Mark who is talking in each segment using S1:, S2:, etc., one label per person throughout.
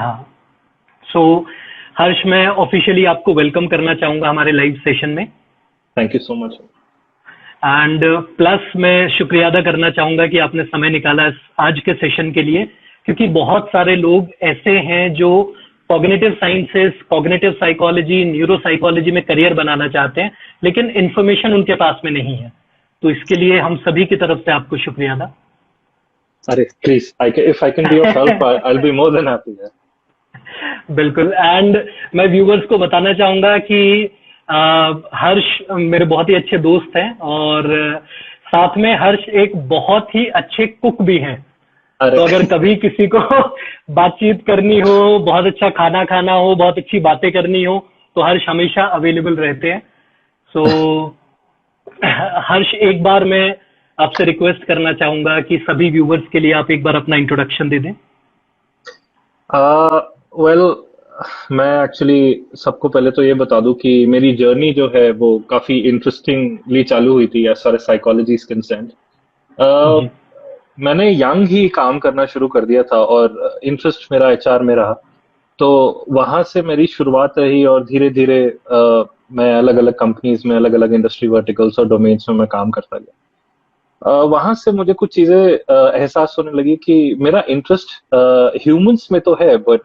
S1: हाँ। सो हर्ष, मैं ऑफिशियली आपको वेलकम करना चाहूंगा हमारे लाइव सेशन में।
S2: Thank you so much.
S1: And plus मैं शुक्रिया अदा करना चाहूंगा कि आपने समय निकाला आज के सेशन के लिए, क्योंकि बहुत सारे लोग ऐसे हैं जो cognitive sciences, cognitive psychology, neuro psychology में करियर बनाना चाहते हैं, लेकिन इंफॉर्मेशन उनके पास में नहीं है। तो इसके लिए हम सभी की तरफ से आपको शुक्रिया अदा।
S2: अरे please, if I can be of help, I will be more than happy.
S1: बिल्कुल। एंड मैं व्यूवर्स को बताना चाहूंगा कि हर्ष मेरे बहुत ही अच्छे दोस्त हैं, और साथ में हर्ष एक बहुत ही अच्छे कुक भी हैं। तो अगर कभी किसी को बातचीत करनी हो, बहुत अच्छा खाना खाना हो, बहुत अच्छी बातें करनी हो, तो हर्ष हमेशा अवेलेबल रहते हैं। सो हर्ष, एक बार मैं आपसे रिक्वेस्ट करना चाहूंगा कि सभी व्यूवर्स के लिए आप एक बार अपना इंट्रोडक्शन दे दें।
S2: वेल, मैं एक्चुअली सबको पहले तो ये बता दूं कि मेरी जर्नी जो है वो काफी इंटरेस्टिंगली चालू हुई थी as far as psychology is concerned. मैंने यंग ही काम करना शुरू कर दिया था और इंटरेस्ट मेरा एचआर में रहा, तो वहां से मेरी शुरुआत रही और धीरे धीरे मैं अलग अलग कंपनीज में, अलग अलग इंडस्ट्री वर्टिकल्स और डोमेन्स में मैं काम करता गया। वहां से मुझे कुछ चीजें एहसास होने लगी कि मेरा इंटरेस्ट ह्यूमंस में तो है, बट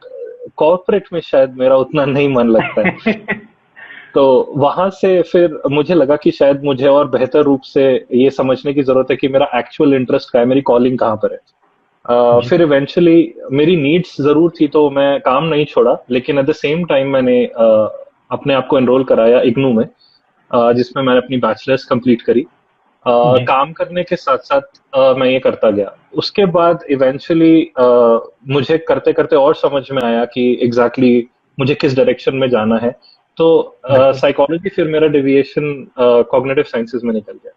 S2: कॉर्पोरेट में शायद मेरा उतना नहीं मन लगता है। तो वहां से फिर मुझे लगा कि शायद मुझे और बेहतर रूप से ये समझने की जरूरत है कि मेरा एक्चुअल इंटरेस्ट क्या है, मेरी कॉलिंग कहाँ पर है। फिर इवेंचुअली मेरी नीड्स जरूर थी, तो मैं काम नहीं छोड़ा, लेकिन एट द सेम टाइम मैंने अपने आप को एनरोल कराया इग्नू में, जिसमें मैंने अपनी बैचलर्स कंप्लीट करी। काम करने के साथ साथ मैं ये करता गया। उसके बाद इवेंचुअली मुझे करते करते और समझ में आया कि एग्जैक्टली मुझे किस डायरेक्शन में जाना है। तो साइकोलॉजी फिर मेरा डेविएशन कॉग्निटिव साइंसेज में निकल गया,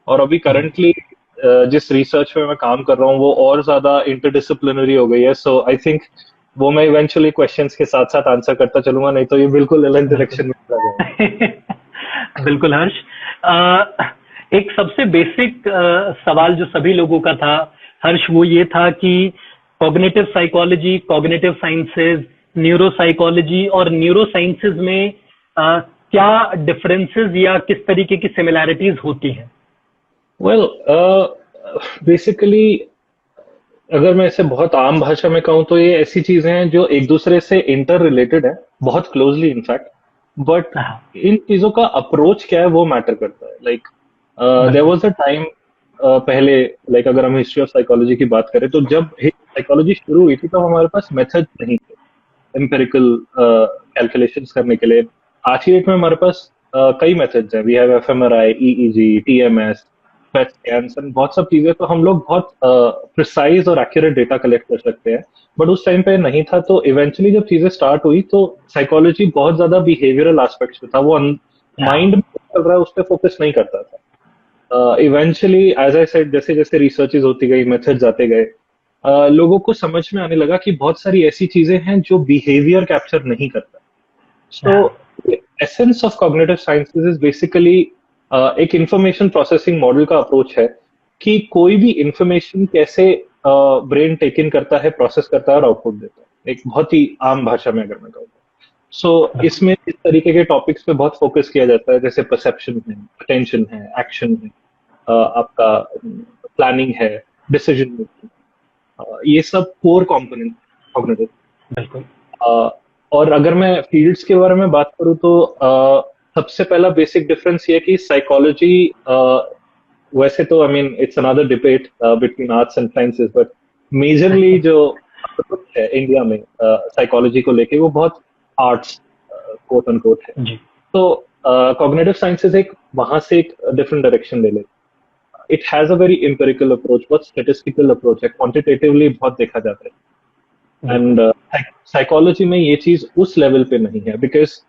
S2: और अभी करंटली जिस रिसर्च में मैं काम कर रहा हूँ वो और ज्यादा इंटरडिसिप्लिनरी हो गई है। सो आई थिंक वो मैं इवेंचुअली क्वेश्चंस के साथ साथ आंसर करता चलूंगा, नहीं तो ये बिल्कुल अलग डायरेक्शन में चला जाएगा।
S1: बिल्कुल हर्ष, एक सबसे बेसिक सवाल जो सभी लोगों का था हर्ष, वो ये था कि cognitive psychology, cognitive sciences, neuro psychology और न्यूरो साइंसेज में क्या डिफरेंसेस या किस तरीके की सिमिलैरिटीज होती हैं?
S2: वेल, बेसिकली अगर मैं इसे बहुत आम भाषा में कहूँ तो ये ऐसी चीजें हैं जो एक दूसरे से इंटर रिलेटेड है, बहुत क्लोजली इनफैक्ट, बट इन चीजों का अप्रोच क्या है वो मैटर करता है। Like there was a time पहले, लाइक अगर हम हिस्ट्री ऑफ साइकोलॉजी की बात करें, तो जब साइकोलॉजी शुरू हुई थी तो हमारे पास मेथड नहीं थे एम्पेरिकल कैलकुलेशंस करने के लिए। आज की डेट में हमारे पास कई मेथड्स हैं। We have fMRI, EEG, TMS, PET scans, बहुत सब चीजें, तो हम लोग बहुत प्रिसाइज और एक्यूरेट डेटा कलेक्ट कर सकते हैं। बट उस टाइम पे नहीं था, तो इवेंचुअली जब चीजें स्टार्ट हुई तो साइकोलॉजी बहुत ज्यादा बिहेवियरल एस्पेक्ट्स पे था, वो माइंड में चल रहा है उस पर फोकस नहीं करता था। इवेंचुअली एज आई सेड, जैसे जैसे रिसर्चेज होती गई, मेथड्स आते गए, लोगों को समझ में आने लगा कि बहुत सारी ऐसी चीजें हैं जो बिहेवियर कैप्चर नहीं करता। So essence of cognitive sciences is basically एक इंफॉर्मेशन प्रोसेसिंग मॉडल का अप्रोच है कि कोई भी इंफॉर्मेशन कैसे ब्रेन टेक इन करता है, प्रोसेस करता है और आउटपुट देता है, एक बहुत ही आम भाषा में अगर मैं कहूँ। सो इसमें इस तरीके के टॉपिक्स पे बहुत फोकस किया जाता है, जैसे परसेप्शन है, अटेंशन है, एक्शन है, आपका प्लानिंग है, डिसीजन मेकिंग, ये सब कोर कंपोनेंट कॉग्निटिव।
S1: बिल्कुल।
S2: और अगर मैं फील्ड्स के बारे में बात करूं तो सबसे पहला बेसिक डिफरेंस ये है कि साइकोलॉजी, वैसे तो I mean it's another debate between arts and sciences, but majorly जो है इंडिया में साइकोलॉजी को लेके वो बहुत आर्ट्स कोट अनकोट है। तो कॉग्निटिव साइंसेस एक वहां से एक डिफरेंट डायरेक्शन ले लेते। It has a very empirical approach, बहुत स्टैटिस्टिकल अप्रोच है, क्वांटिटेटिवली बहुत देखा जाता है। एंड साइकोलॉजी में ये चीज उस लेवल पे नहीं है, बिकॉज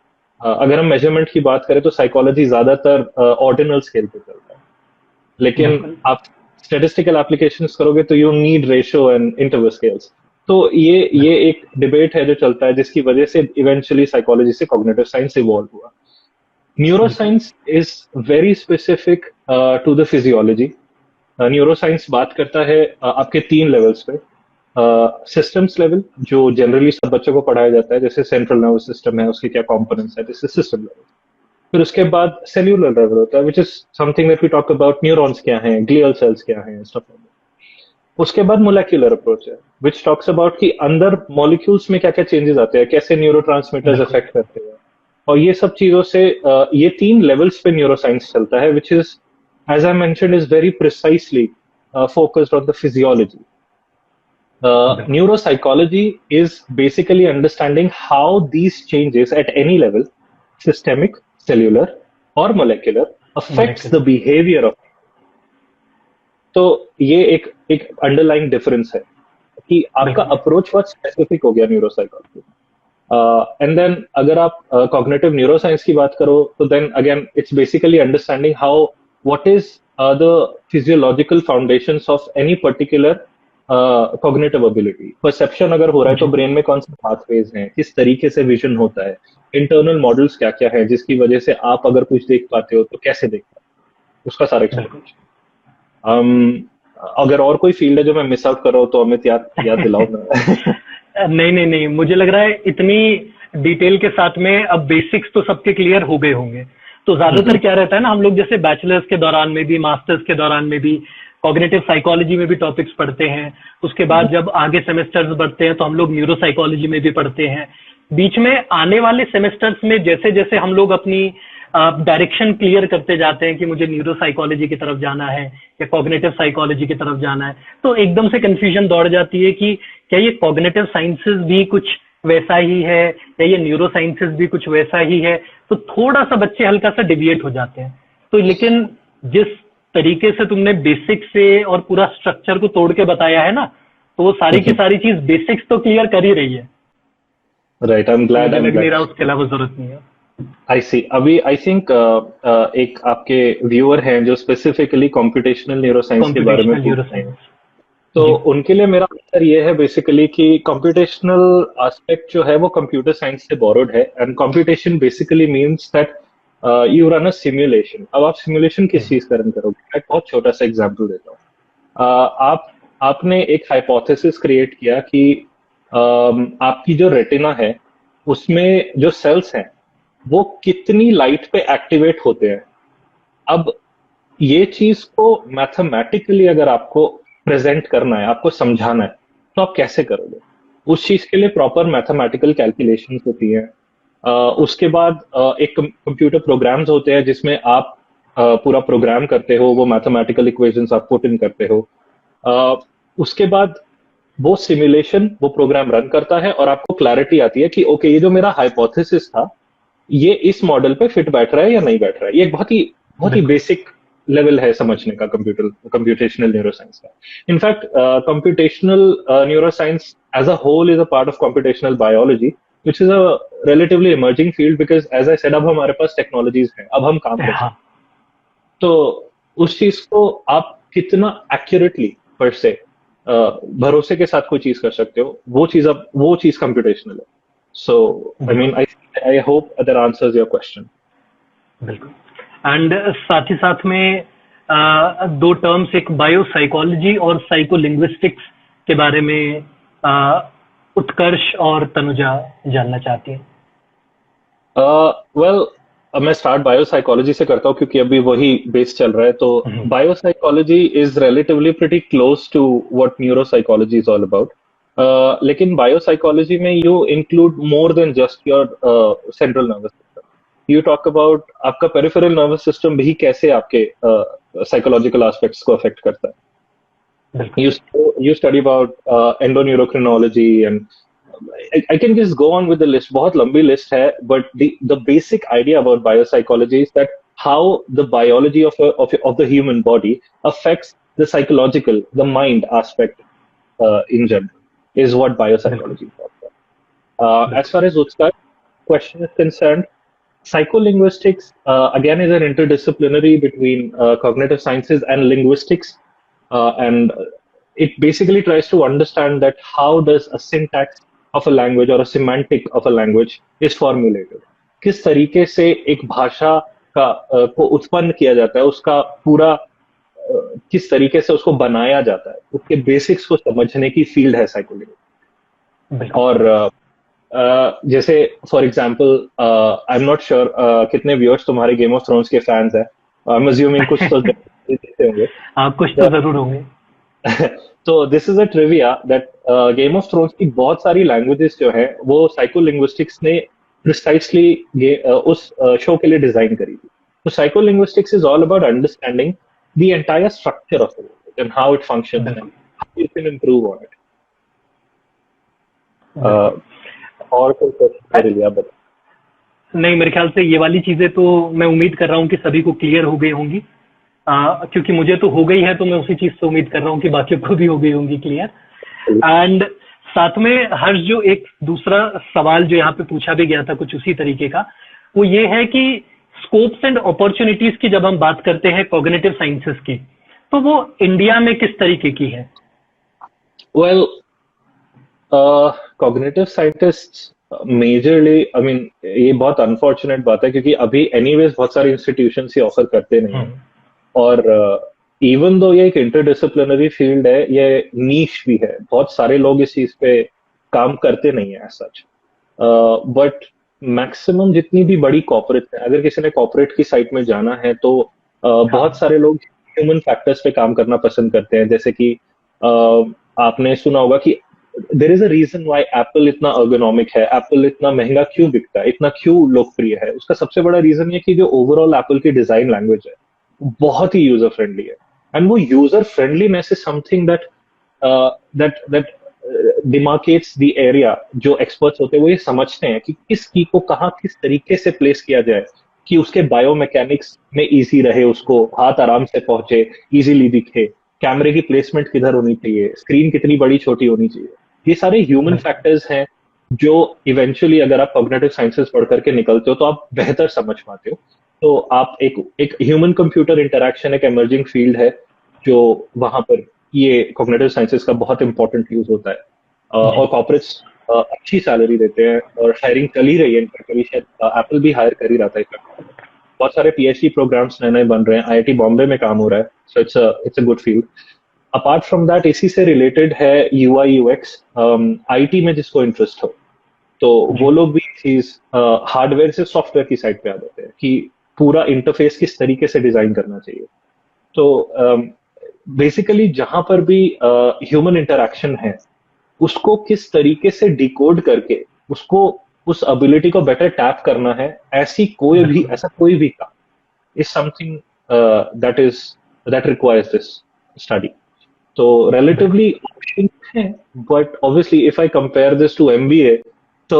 S2: अगर हम मेजरमेंट की बात करें तो साइकोलॉजी ज्यादातर ऑर्डिनल स्केल पे चलता है, लेकिन आप स्टैटिस्टिकल एप्लीकेशंस करोगे तो you need ratio and interval scales. तो ये एक डिबेट है जो चलता है, जिसकी वजह से इवेंचुअली साइकोलॉजी से कॉग्निटिव साइंस इवॉल्व हुआ। Neuroscience is very specific to the physiology. Neuroscience बात करता है आपके 3 लेवल्स पे। सिस्टम्स लेवल जो जनरली सब बच्चों को पढ़ाया जाता है, जैसे सेंट्रल नर्वस सिस्टम है, उसके क्या कंपोनेंट्स है, दिस इज सिस्टम लेवल। फिर उसके बाद सेल्यूलर लेवल होता है, which is something that we talk about, neurons क्या हैं, ग्लियल सेल्स क्या हैं, स्टफ लाइक दैट। उसके बाद मोलेक्युलर अप्रोच है, विच टॉक्स अबाउट कि अंदर मॉलिक्यूल्स में क्या क्या चेंजेस आते हैं, कैसे न्यूरोट्रांसमीटर्स
S1: बिल्कुल
S2: अफेक्ट करते हैं। और ये सब चीजों से ये 3 लेवल्स पे न्यूरोसाइंस चलता है, which is, as I mentioned, is very precisely focused on the physiology.
S1: बिल्कुल
S2: Neuropsychology is basically understanding how these changes at any level, systemic, cellular, or molecular, affects the
S1: molecular
S2: behavior of. तो ये एक underlying difference है कि आपका
S1: बिल्कुल
S2: approach बहुत specific हो गया न्यूरोसाइकोलॉजी। एंड देन अगर आप कॉग्निटिव न्यूरोसाइंस की बात करो, तो then again it's basically understanding how, what is the physiological foundations of any particular cognitive ability. Perception अगर हो रहा है तो
S1: जी
S2: ब्रेन में कौन से पाथवेज हैं, किस तरीके से विजन होता है, इंटरनल मॉडल्स क्या क्या है जिसकी वजह से आप अगर कुछ देख पाते हो तो कैसे देख पाते हो, उसका सारा
S1: बिल्कुल
S2: एक्सप्लेनेशन। अगर और कोई फील्ड है जो मैं मिस आउट कर रहा हूँ तो अमित याद याद दिलाओ ना।
S1: नहीं नहीं नहीं, मुझे लग रहा है इतनी डिटेल के साथ में अब बेसिक्स तो सबके क्लियर हो गए होंगे। तो ज्यादातर क्या रहता है ना, हम लोग जैसे बैचलर्स के दौरान में भी, मास्टर्स के दौरान में भी कॉग्निटिव साइकोलॉजी में भी टॉपिक्स पढ़ते हैं। उसके बाद जब आगे सेमेस्टर्स बढ़ते हैं तो हम लोग न्यूरो साइकोलॉजी में भी पढ़ते हैं। बीच में आने वाले सेमेस्टर्स में जैसे जैसे हम लोग अपनी डायरेक्शन क्लियर करते जाते हैं कि मुझे न्यूरो साइकोलॉजी की तरफ जाना है या कॉग्निटिव साइकोलॉजी की तरफ जाना है, तो एकदम से कंफ्यूजन दौड़ जाती है कि क्या ये कॉग्निटिव साइंसेस भी कुछ वैसा ही है या ये न्यूरो साइंसेस भी कुछ वैसा ही है। तो थोड़ा सा बच्चे हल्का सा डिविएट हो जाते हैं। तो लेकिन जिस तरीके से तुमने बेसिक से और पूरा स्ट्रक्चर को तोड़ के बताया है ना, तो वो सारी की सारी चीज बेसिक्स तो क्लियर कर ही रही है।
S2: राइट, आई एम
S1: तो
S2: ग्लैड,
S1: मुझे
S2: आई एम
S1: लग नहीं
S2: ग्लैड।
S1: रहा उसके अलावा जरूरत नहीं है।
S2: आई सी। अभी आई थिंक एक आपके व्यूअर हैं जो स्पेसिफिकली कंप्यूटेशनल न्यूरोसाइंस के बारे में
S1: कॉम्पिटिशनल
S2: पूछ
S1: न्यूरो
S2: रहे हैं,
S1: साइंस।
S2: तो
S1: जी
S2: उनके लिए मेरा आंसर ये है बेसिकली कि कंप्यूटेशनल एस्पेक्ट जो है वो कंप्यूटर साइंस से बोरोड है। And computation basically means that you run a simulation. अब आप सिमुलेशन किस चीज का रन करोगे? मैं एक बहुत छोटा सा एग्जांपल देता हूँ। आप आपने एक हाइपोथेसिस क्रिएट किया कि आपकी जो रेटिना है उसमें जो सेल्स हैं वो कितनी लाइट पे एक्टिवेट होते हैं। अब ये चीज को मैथमेटिकली अगर आपको प्रेजेंट करना है, आपको समझाना है, तो आप कैसे करोगे? उस चीज के लिए प्रॉपर मैथमेटिकल कैलकुलेशंस होती हैं। उसके बाद एक कंप्यूटर प्रोग्राम्स होते हैं जिसमें आप पूरा प्रोग्राम करते हो, वो मैथमेटिकल इक्वेशंस आप पुट इन करते हो। अ, उसके बाद वो सिमुलेशन, वो प्रोग्राम रन करता है और आपको क्लैरिटी आती है कि ओके, ये जो मेरा हाइपोथेसिस था ये इस मॉडल पे फिट बैठ रहा है या नहीं बैठ रहा है। ये एक बहुत ही
S1: बिल्कुल
S2: बेसिक लेवल है समझने का कंप्यूटेशनल न्यूरोसाइंस का। In fact computational neuroscience as a whole is a part of computational biology, which is a relatively emerging field, because as I said अब हमारे पास टेक्नोलॉजीज हैं, अब हम काम कर
S1: हाँ
S2: सकते हैं। तो उस चीज को आप कितना एक्यूरेटली पर से भरोसे के साथ कोई चीज कर सकते हो, वो चीज कंप्यूटेशनल है। सो आई मीन,
S1: बिल्कुल
S2: I hope that answers your question.
S1: बिल्कुल। एंड साथ ही साथ में दो टर्म्स, एक बायो साइकोलॉजी और साइको लिंग्विस्टिक्स के बारे में उत्कर्ष और तनुजा जानना चाहती हैं।
S2: वेल, अब मैं स्टार्ट बायोसाइकोलॉजी से करता हूँ क्योंकि अभी वही बेस चल रहा है। तो
S1: hmm,
S2: biopsychology is relatively pretty close to what neuropsychology is all about. लेकिन बायोसाइकोलॉजी में you include more than just your central nervous system. You talk about आपका पेरिफेरल नर्वस सिस्टम भी कैसे आपके साइकोलॉजिकल एस्पेक्ट्स को अफेक्ट करता है।
S1: बिल्कुल
S2: you you study about endoneurocronology, and I can just go on with the list. बहुत लंबी list है, but the basic idea about biopsychology is that how the biology of the human body affects the psychological, the mind aspect in general is what
S1: बिल्कुल
S2: biopsychology is about. As
S1: बिल्कुल
S2: far as Utkar's question is concerned, psycholinguistics again is an interdisciplinary between cognitive sciences and linguistics, and it basically tries to understand that how does a syntax of a language or a semantic of a language is formulated, किस तरीके से एक भाषा का को उत्पन्न किया जाता है, उसका पूरा किस तरीके से उसको बनाया जाता है, उसके बेसिक्स को समझने की फील्ड है साइकोलॉजी।
S1: बिल्कुल।
S2: और जैसे for example I am not sure कितने व्यूअर्स तुम्हारे गेम ऑफ थ्रोन्स के फैंस हैं। आई एम अज्यूमिंग कुछ तो देते होंगे।
S1: आप कुछ तो जरूर होंगे।
S2: तो this is a trivia that game of thrones की बहुत सारी लैंग्वेजेस जो है वो साइकोलिंग्विस्टिक्स ने प्रिसाइसली उस शो के लिए डिजाइन करी थी। तो psycholinguistics is all about understanding the entire structure of the world and how it functions and
S1: बिल्कुल।
S2: How you can improve on it.
S1: बिल्कुल।
S2: और कोई क्वेश्चन मेरे लिए आप बताओ।
S1: नहीं, मेरे ख्याल से ये वाली चीजें तो मैं उम्मीद कर रहा हूँ कि सभी को क्लियर हो गई होंगी, क्योंकि मुझे तो हो गई है, तो मैं उसी चीज से उम्मीद कर रहा हूँ कि बाकियों को भी हो गई होंगी क्लियर। एंड साथ में हर्ष, जो एक दूसरा सवाल जो यहाँ पे पूछा भी गया था कुछ उसी तरीके का, वो ये है कि स्कोप्स एंड अपॉर्चुनिटीज की जब हम बात करते हैं कॉग्निटिव साइंसेस की, तो वो इंडिया में किस तरीके की है?
S2: Well, cognitive scientist majorly, I mean ये बहुत अनफॉर्चुनेट बात है क्योंकि अभी एनीवेज बहुत सारे इंस्टीट्यूशन ही ऑफर करते नहीं हैं। और इवन दो ये एक इंटरडिसिप्लिनरी फील्ड है, ये नीश भी है, बहुत सारे लोग इस चीज पे काम करते नहीं है एज सच। बट मैक्सिमम जितनी भी बड़ी कॉर्पोरेट है, अगर किसी ने कॉर्पोरेट की साइट में जाना है तो बहुत सारे लोग ह्यूमन फैक्टर्स पे काम करना पसंद करते हैं। जैसे कि आपने सुना होगा कि there is a reason why Apple इतना अर्गोनॉमिक है, एप्पल इतना महंगा क्यों बिकता है, इतना क्यों लोकप्रिय है। उसका सबसे बड़ा रीजन ये कि जो ओवरऑल एप्पल की डिजाइन लैंग्वेज है बहुत ही यूजर फ्रेंडली है। एंड वो user friendliness is something that that demarcates the area. जो एक्सपर्ट्स होते हैं वो ये समझते हैं कि किस की को कहाँ किस तरीके से प्लेस किया जाए कि उसके बायोमैकेनिक्स में इजी रहे, उसको हाथ आराम से पहुंचे, इजीली दिखे, कैमरे की प्लेसमेंट किधर होनी चाहिए, स्क्रीन कितनी बड़ी छोटी होनी चाहिए। ये सारे ह्यूमन फैक्टर्स हैं जो इवेंचुअली अगर आप कॉग्निटिव साइंसेस पढ़ करके निकलते हो तो आप बेहतर समझ पाते हो। तो आप एक ह्यूमन कंप्यूटर इंटरेक्शन एक इमर्जिंग फील्ड है जो वहां पर ये कॉग्निटिव साइंसेस का बहुत इंपॉर्टेंट यूज होता है। और कॉर्पोरेट्स अच्छी सैलरी देते हैं और हायरिंग चल ही रही है। इनफैक्ट अभी शायद एप्पल भी हायर कर ही रहा था। बहुत सारे पीएचडी प्रोग्राम्स नए नए बन रहे हैं, आईआईटी बॉम्बे में काम हो रहा है। So it's a good field. Apart from that इसी से रिलेटेड है यूआई यूएक्स। आईटी में जिसको इंटरेस्ट हो तो वो लोग भी चीज हार्डवेयर से सॉफ्टवेयर की साइड पे आ जाते हैं कि पूरा इंटरफेस किस तरीके से डिजाइन करना चाहिए। तो बेसिकली जहां पर भी ह्यूमन इंटरेक्शन है उसको किस तरीके से डिकोड करके उसको उस एबिलिटी को बेटर टैप करना है, ऐसा कोई भी काम is something that requires this study. तो रिलेटिवली है, but obviously if I compare this to MBA तो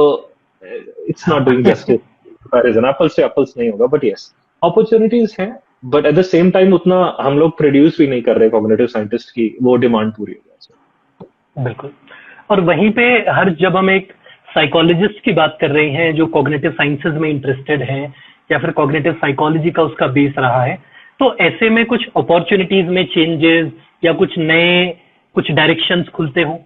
S2: it's not doing justice. Comparison apples से एप्पल्स नहीं होगा, बट यस अपॉर्चुनिटीज हैं। But at the same time उतना हम लोग प्रोड्यूस भी नहीं कर रहे कॉग्निटिव साइंटिस्ट की वो डिमांड पूरी हो जाए।
S1: बिल्कुल। और वहीं पे हर जब हम एक साइकोलॉजिस्ट की बात कर रहे हैं जो कॉग्निटिव साइंसेज में इंटरेस्टेड है या फिर कॉग्निटिव साइकोलॉजी का उसका बेस रहा है, तो ऐसे में कुछ अपॉर्चुनिटीज में चेंजेस या कुछ नए कुछ डायरेक्शंस खुलते हो?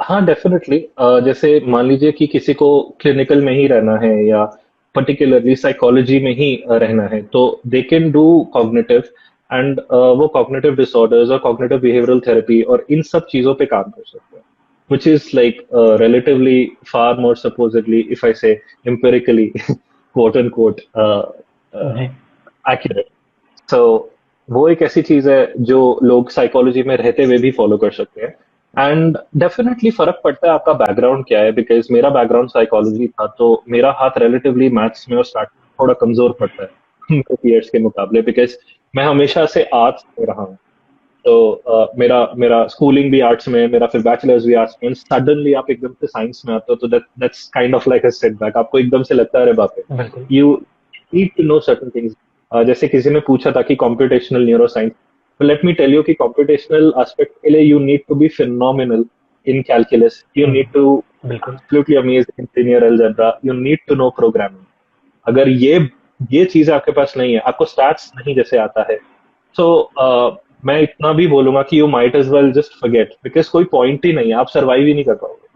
S2: हाँ डेफिनेटली। जैसे मान लीजिए कि किसी को क्लिनिकल में ही रहना है या पर्टिकुलरली साइकोलॉजी में ही रहना है तो they can do cognitive. And वो कॉग्निटिव डिसऑर्डर्स और कॉग्निटिव बिहेवियरल थेरेपी और इन सब चीजों पे काम कर सकते हैं, which is like relatively far more supposedly, if I say empirically, quote unquote, accurate. So वो एक ऐसी चीज है जो लोग साइकोलॉजी में रहते हुए भी फॉलो कर सकते हैं। एंड डेफिनेटली फर्क पड़ता है आपका बैकग्राउंड क्या है, बिकॉज मेरा बैकग्राउंड साइकोलॉजी था तो मेरा हाथ रिलेटिवली मैथ्स में और स्टार्ट थोड़ा कमजोर पड़ता है पीरियड्स के मुकाबले, बिकॉज मैं हमेशा से आर्ट्स में रहा हूँ। तो मेरा मेरा स्कूलिंग भी आर्ट्स में, मेरा फिर बैचलर्स भी आर्ट्स में। सडनली आप एकदम से साइंस में आते हो तो that's kind of like a setback. आपको एकदम से लगता है अरे बाप रे, you need to know certain things. जैसे किसी ने पूछा था कि कंप्यूटेशनल न्यूरो साइंस, तो लेट मी टेल यू कि कंप्यूटेशनल एस्पेक्ट के लिए you need to be phenomenal in calculus, you need to absolutely amazing in linear algebra, you need to know programming. अगर ये चीज आपके पास नहीं है, आपको स्टैट्स नहीं जैसे आता है, तो मैं इतना भी बोलूंगा कि you might as well just forget, because कोई पॉइंट ही नहीं है, आप सर्वाइव ही नहीं कर पाओगे।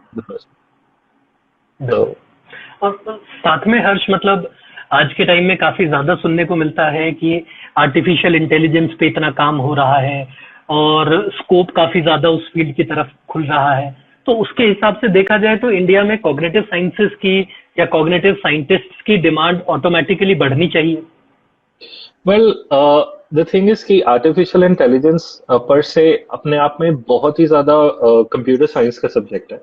S1: और साथ में हर्ष, मतलब आज के टाइम में काफी ज्यादा सुनने को मिलता है कि आर्टिफिशियल इंटेलिजेंस पे इतना काम हो रहा है और स्कोप काफी ज्यादा उस फील्ड की तरफ खुल रहा है। तो उसके हिसाब से देखा जाए तो इंडिया में कॉग्निटिव साइंसेस की या कॉग्निटिव साइंटिस्ट्स की डिमांड ऑटोमेटिकली बढ़नी चाहिए।
S2: वेल द थिंग इज कि आर्टिफिशियल इंटेलिजेंस पर से अपने आप में बहुत ही ज्यादा कंप्यूटर साइंस का सब्जेक्ट है,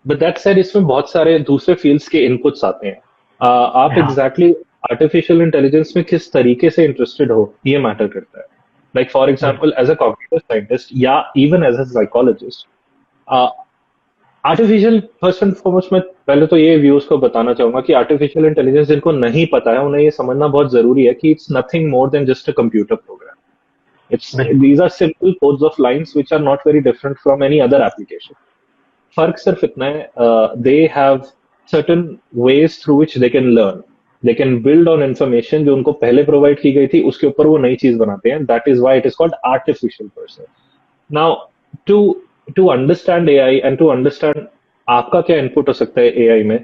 S2: बट दैट सेड इसमें बहुत सारे दूसरे फील्ड्स के इनपुट्स आते हैं। आप
S1: हाँ
S2: एग्जैक्टली आर्टिफिशियल इंटेलिजेंस में किस तरीके से इंटरेस्टेड हो ये मैटर करता है। लाइक फॉर
S1: बिल्कुल
S2: example as a cognitive scientist या even as a psychologist, artificial first and foremost में पहले तो ये व्यूज को बताना चाहूंगा कि आर्टिफिशियल इंटेलिजेंस जिनको नहीं पता है उन्हें ये समझना बहुत जरूरी है कि it's nothing more than just a computer program. It's
S1: बिल्कुल
S2: these are simple codes of lines which are not very different from any other application. फर्क सिर्फ इतना है, they have certain ways through which they can learn, they can build on information जो उनको पहले provide की गई थी, उसके ऊपर वो नई चीज बनाते हैं। That is why it is called artificial person. Now to to understand AI and to understand आपका क्या इनपुट हो सकता है एआई में,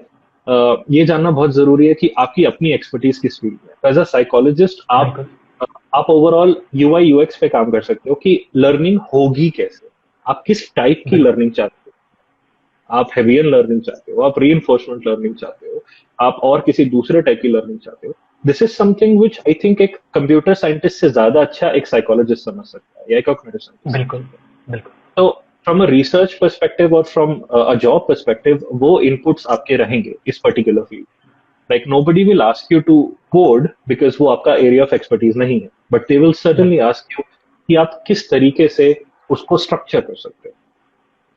S2: ये जानना बहुत जरूरी है कि आपकी अपनी एक्सपर्टीज किस फील्ड में। एज अ साइकोलॉजिस्ट
S1: बिल्कुल
S2: आप ओवरऑल यूआई यूएक्स पे काम कर सकते हो कि लर्निंग होगी कैसे, आप किस टाइप की
S1: बिल्कुल
S2: लर्निंग चाहते हो। आप हेवियन लर्निंग चाहते हो, आप रीइंफोर्समेंट लर्निंग चाहते हो, आप और किसी दूसरे टाइप की लर्निंग चाहते हो। This is something which I think एक कंप्यूटर साइंटिस्ट से ज्यादा अच्छा एक साइकोलॉजिस्ट समझ सकता है या एक कॉग्निटिव साइंटिस्ट समझ
S1: बिल्कुल
S2: सकता है।
S1: बिल्कुल
S2: तो फ्रॉम अ रिसर्च पर्सपेक्टिव और फ्रॉम अ जॉब पर्सपेक्टिव वो इनपुट्स आपके रहेंगे इस particular field. Like nobody will ask you to code because वो आपका एरिया ऑफ एक्सपर्टीज नहीं है, बट दे विल सर्टेनली
S1: बिल्कुल
S2: आस्क यू कि आप किस तरीके से उसको स्ट्रक्चर कर सकते हो।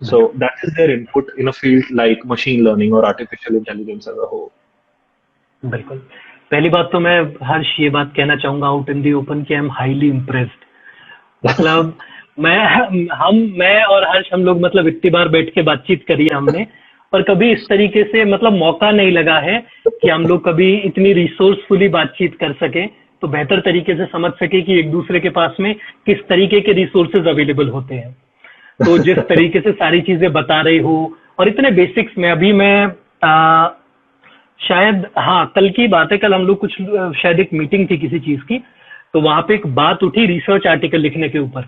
S2: So
S1: बिल्कुल
S2: that is their input in a field like machine learning or artificial intelligence as a whole.
S1: बिल्कुल। पहली बात तो मैं हर्ष ये बात कहना चाहूंगा आउट इन दी ओपन कि आई एम हाईली इम्प्रेस्ड। मतलब मैं और हर्ष हम लोग मतलब इतनी बार बैठ के बातचीत करी है हमने, पर कभी इस तरीके से मतलब मौका नहीं लगा है कि हम लोग कभी इतनी रिसोर्सफुली बातचीत कर सके, तो बेहतर तरीके से समझ सके कि एक दूसरे के पास में किस तरीके के रिसोर्सेज अवेलेबल होते हैं। तो जिस तरीके से सारी चीजें बता रही हो और इतने बेसिक्स में अभी मैं आ, शायद हाँ कल की बात है, कल हम लोग कुछ शायद एक मीटिंग थी किसी चीज की, तो वहां पे एक बात उठी रिसर्च आर्टिकल लिखने के ऊपर।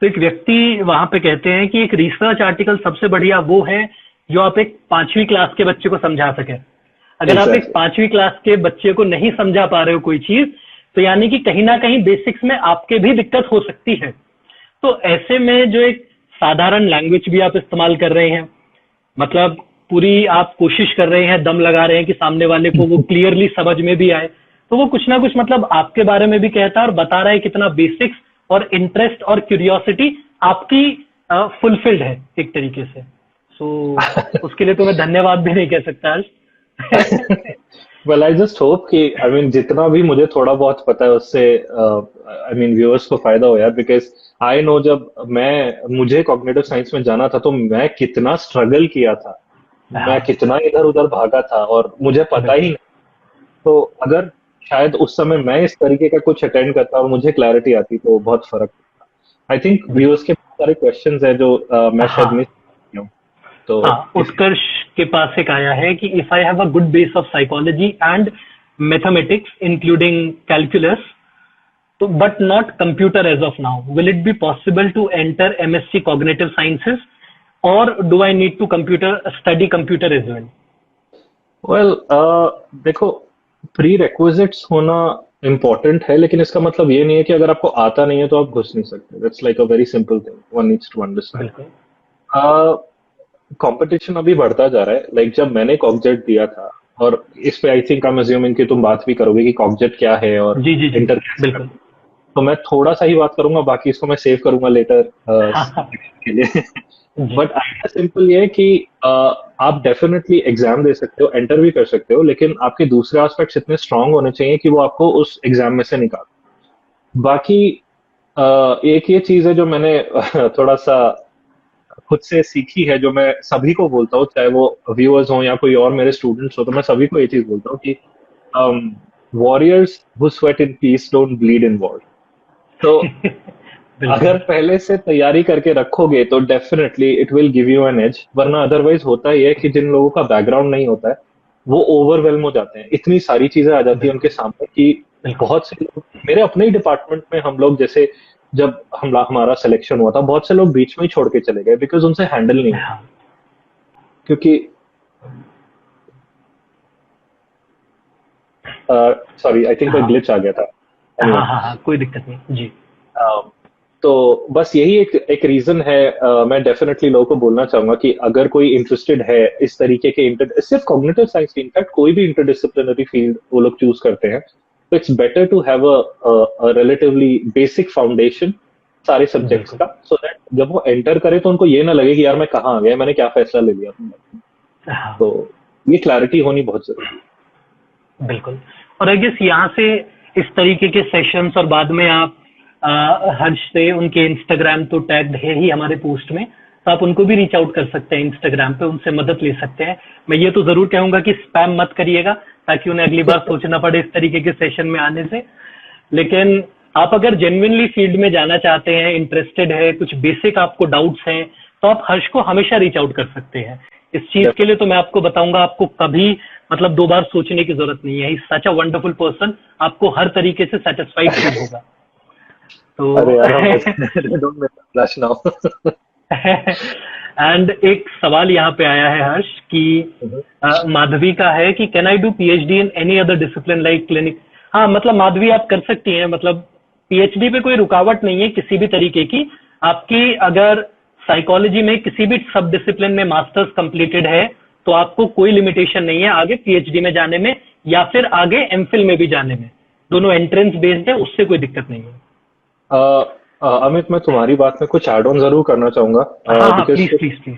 S1: तो एक व्यक्ति वहां पे कहते हैं कि एक रिसर्च आर्टिकल सबसे बढ़िया वो है जो आप एक 5वीं क्लास के बच्चे को समझा सके। अगर आप एक
S2: Exactly.
S1: 5वीं क्लास के बच्चे को नहीं समझा पा रहे हो कोई चीज, तो यानी कि कहीं ना कहीं बेसिक्स में आपके भी दिक्कत हो सकती है। तो ऐसे में जो एक साधारण लैंग्वेज भी आप इस्तेमाल कर रहे हैं, मतलब पूरी आप कोशिश कर रहे हैं, दम लगा रहे हैं कि सामने वाले को वो क्लियरली समझ में भी आए, तो वो कुछ ना कुछ मतलब आपके बारे में भी कहता है और बता रहा है कितना बेसिक्स और इंटरेस्ट और क्यूरियोसिटी आपकी फुलफिल्ड है एक तरीके से। सो उसके लिए तो मैं धन्यवाद भी नहीं कह सकता आज।
S2: Well, I just hope कि I mean जितना भी मुझे थोड़ा बहुत पता है उससे I mean व्यूअर्स को फायदा हो यार, बिकॉज आई नो जब मुझे कॉग्निटिव साइंस में जाना था तो मैं कितना स्ट्रगल किया था, मैं
S1: हाँ
S2: कितना इधर उधर भागा था और मुझे पता ही
S1: बिल्कुल
S2: नहीं। तो अगर शायद उस समय मैं इस तरीके का कुछ अटेंड करता और मुझे क्लैरिटी आती तो बहुत फर्क पड़ता। आई थिंक व्यूअर्स
S1: बिल्कुल।
S2: के बहुत सारे क्वेश्चंस है जो मैं शायद
S1: हाँ
S2: मिस किया हूँ, तो
S1: हाँ, उत्कर्ष के पास एक आया है कि if I have a good base of psychology and mathematics including calculus, तो but not computer as of now, will it be possible to enter MSc cognitive sciences और do I need to computer study computer as well?
S2: Well देखो, prerequisites होना important है, लेकिन इसका मतलब ये नहीं है कि अगर आपको आता नहीं है तो आप घुस नहीं सकते। That's like a very simple thing one needs to understand.
S1: बिल्कुल
S2: कंपटीशन अभी बढ़ता जा रहा है। लाइक जब मैंने कॉग्जेट दिया था, और इस पे I think I am assuming कि तुम बात भी करोगे कि कॉग्जेट क्या है और
S1: जी जी जी
S2: इंटर कैसे
S1: बिल्कुल।
S2: करते हैं। तो मैं थोड़ा सा ही बात करूंगा, बाकी इसको मैं सेव करूंगा लेटर
S1: हाँ हाँ
S2: के लिए।
S1: जी
S2: बट आइडिया सिंपल ये है कि आप डेफिनेटली एग्जाम दे सकते हो, एंटर भी कर सकते हो, लेकिन आपके दूसरे एस्पेक्ट्स इतने स्ट्रांग होने चाहिए कि वो आपको उस एग्जाम में से निकाल। बाकी एक ये चीज है जो मैंने थोड़ा सा खुद से सीखी है, जो मैं सभी को बोलता हूँ, चाहे वो व्यूअर्स हो या कोई और मेरे स्टूडेंट्स हो, तो मैं सभी को ये चीज बोलता हूँ कि warriors who sweat in peace don't bleed in war. तो अगर
S1: बिल्कुल
S2: पहले से तैयारी करके रखोगे तो definitely it will give you an edge, वरना अदरवाइज होता ही है कि जिन लोगों का बैकग्राउंड नहीं होता है वो ओवरवेलम हो जाते हैं, इतनी सारी चीजें आ जाती है उनके सामने कि
S1: बिल्कुल।
S2: बहुत से लोग, मेरे अपने ही डिपार्टमेंट में हम लोग जैसे जब हमारा सिलेक्शन हुआ था, बहुत से लोग बीच में ही छोड़ के चले गए बिकॉज उनसे हैंडल नहीं हुआ,
S1: हाँ
S2: क्योंकि सॉरी आई थिंक कोई
S1: हाँ
S2: ग्लिच आ गया था। Anyway,
S1: हाँ हाँ हाँ, कोई दिक्कत नहीं जी।
S2: तो बस यही एक रीजन है। मैं डेफिनेटली लोगों को बोलना चाहूंगा कि अगर कोई इंटरेस्टेड है इस तरीके के सिर्फ कॉग्निटिव साइंस की, इनफैक्ट कोई भी इंटरडिसिप्लिनरी फील्ड वो लोग चूज करते हैं, तो it's better to have a relatively basic foundation सारे सब्जेक्ट्स
S1: बिल्कुल।
S2: का, सो दैट जब वो एंटर करे तो उनको ये ना लगे कि यार मैं कहाँ आ गया, मैंने क्या फैसला ले लिया अपनी life में।
S1: हाँ
S2: तो ये क्लैरिटी होनी बहुत जरूरी
S1: बिल्कुल। और आई गेस यहाँ से इस तरीके के सेशंस, और बाद में आप हर्ष से उनके इंस्टाग्राम तो टैग है ही हमारे पोस्ट में, तो आप उनको भी रीच आउट कर सकते हैं इंस्टाग्राम पे, उनसे मदद ले सकते हैं। मैं ये तो जरूर कहूंगा कि स्पैम मत करिएगा, ताकि उन्हें अगली बार सोचना पड़े इस तरीके के सेशन में आने से। लेकिन आप अगर जेन्युइनली फील्ड में जाना चाहते हैं, इंटरेस्टेड है, कुछ बेसिक आपको डाउट्स हैं, तो आप हर्ष को हमेशा रीच आउट कर सकते हैं। इस चीज
S2: है।
S1: के लिए तो मैं आपको बताऊंगा, आपको कभी मतलब दो बार सोचने की जरूरत नहीं है। Is such a wonderful person, आपको हर तरीके से सेटिस्फाइड फील होगा।
S2: अरे
S1: तो
S2: यार don't make me blush now.
S1: And एक सवाल यहाँ पे आया है हर्ष कि माधवी का है कि can I do PhD in any other discipline like clinic. हाँ मतलब माधवी आप कर सकती हैं, मतलब पीएचडी पे कोई रुकावट नहीं है किसी भी तरीके की। आपकी अगर साइकोलॉजी में किसी भी सब डिसिप्लिन में मास्टर्स कंप्लीटेड है, तो आपको कोई लिमिटेशन नहीं है आगे पीएचडी में जाने में, या फिर आगे एमफिल में भी जाने में। दोनों एंट्रेंस बेस्ड है, उससे कोई दिक्कत नहीं है।
S2: अमित, मैं तुम्हारी बात में कुछ एड ऑन जरूर करना चाहूंगा,
S1: हाँ हाँ,
S2: बिकॉज
S1: प्लीज प्लीज प्लीज।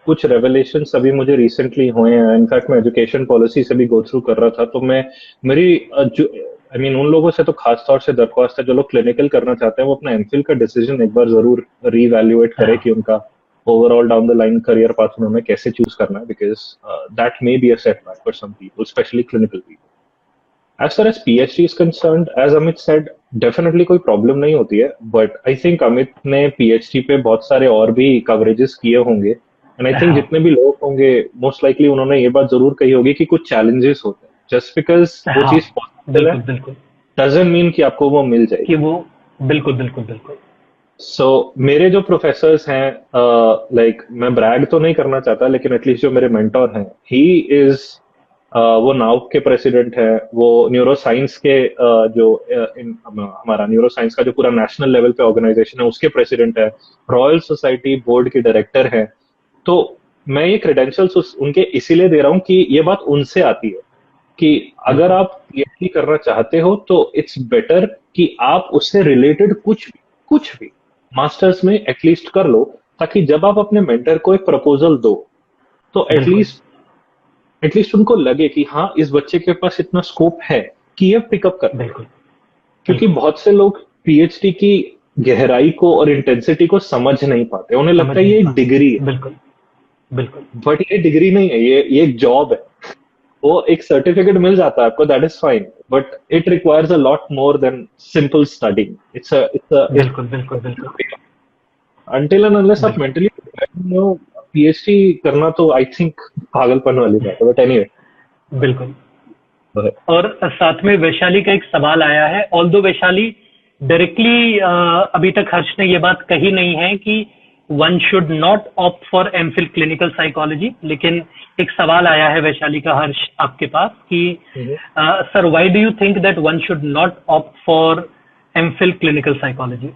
S2: कुछ रेवलेशन अभी मुझे रिसेंटली हुए हैं। इनफैक्ट मैं एजुकेशन पॉलिसी से भी गो थ्रू कर रहा था, तो मैं मेरी जो आई मीन उन लोगों से तो खास तौर से दरख्वास्त है जो लोग क्लिनिकल करना चाहते हैं, वो अपना एमफिल का डिसीजन एक बार जरूर रीवैल्यूएट करें कि उनका overall down the line career path उन्होंने कैसे चूज करना है, because that may be a setback for some people, especially clinical people. As far as PhD is concerned, as Amit said, definitely कोई प्रॉब्लम नहीं होती है, बट आई थिंक अमित ने PhD पे बहुत सारे और भी कवरेजेस किए होंगे, एंड आई थिंक
S1: हाँ
S2: जितने भी लोग होंगे मोस्ट लाइकली उन्होंने ये बात जरूर कही होगी कि कुछ चैलेंजेस होते हैं। जस्ट बिकॉज वो
S1: हाँ,
S2: चीज पॉसिबल है
S1: बिल्कुल बिल्कुल।
S2: डजंट मीन कि आपको वो मिल
S1: कि
S2: जाएगी।
S1: वो बिल्कुल बिल्कुल बिल्कुल।
S2: सो मेरे जो प्रोफेसर्स हैं, लाइक मैं ब्रैग तो नहीं करना चाहता, लेकिन एटलीस्ट जो मेरे मेंटोर हैं, ही इज वो नाउ के प्रेसिडेंट है, वो न्यूरो साइंस के जो हमारा न्यूरो साइंस का जो पूरा नेशनल लेवल पे ऑर्गेनाइजेशन है उसके प्रेसिडेंट है, रॉयल सोसाइटी बोर्ड के डायरेक्टर हैं। तो मैं ये क्रेडेंशियल्स उनके इसीलिए दे रहा हूँ कि ये बात उनसे आती है कि अगर
S1: बिल्कुल
S2: आप पीएचडी करना चाहते हो तो इट्स बेटर कि आप उससे रिलेटेड कुछ भी मास्टर्स में एटलीस्ट कर लो, ताकि जब आप अपने मेंटर को एक प्रपोजल दो तो
S1: बिल्कुल
S2: एटलीस्ट उनको लगे कि हाँ इस बच्चे के पास इतना स्कोप है कि ये पिकअप कर लेगा।
S1: बिल्कुल
S2: क्योंकि
S1: बिल्कुल।
S2: बहुत से लोग पीएचडी की गहराई को और इंटेंसिटी को समझ नहीं पाते, उन्हें
S1: समझ
S2: लगता है
S1: नहीं
S2: ये एक
S1: पाते।
S2: डिग्री है,
S1: बिल्कुल बिल्कुल
S2: बट ये डिग्री नहीं है, ये एक जॉब है। वो एक सर्टिफिकेट मिल जाता है आपको, that is fine, but it requires a lot more than simple studying. It's
S1: बिल्कुल बिल्कुल बिल्कुल
S2: अनटिल एंड अनलेस आप
S1: बिल्कुल
S2: मेंटली हो, पीएचडी करना तो आई थिंक पागलपन वाली बात है, बट एनीवे।
S1: बिल्कुल। और साथ में वैशाली का एक सवाल आया है, ऑल्दो वैशाली डायरेक्टली अभी तक हर्ष ने ये बात कही नहीं है कि one should not opt for MPhil clinical psychology, लेकिन एक सवाल आया है वैशाली का हर्ष आपके पास कि sir why do you think that one should not opt for MPhil clinical psychology.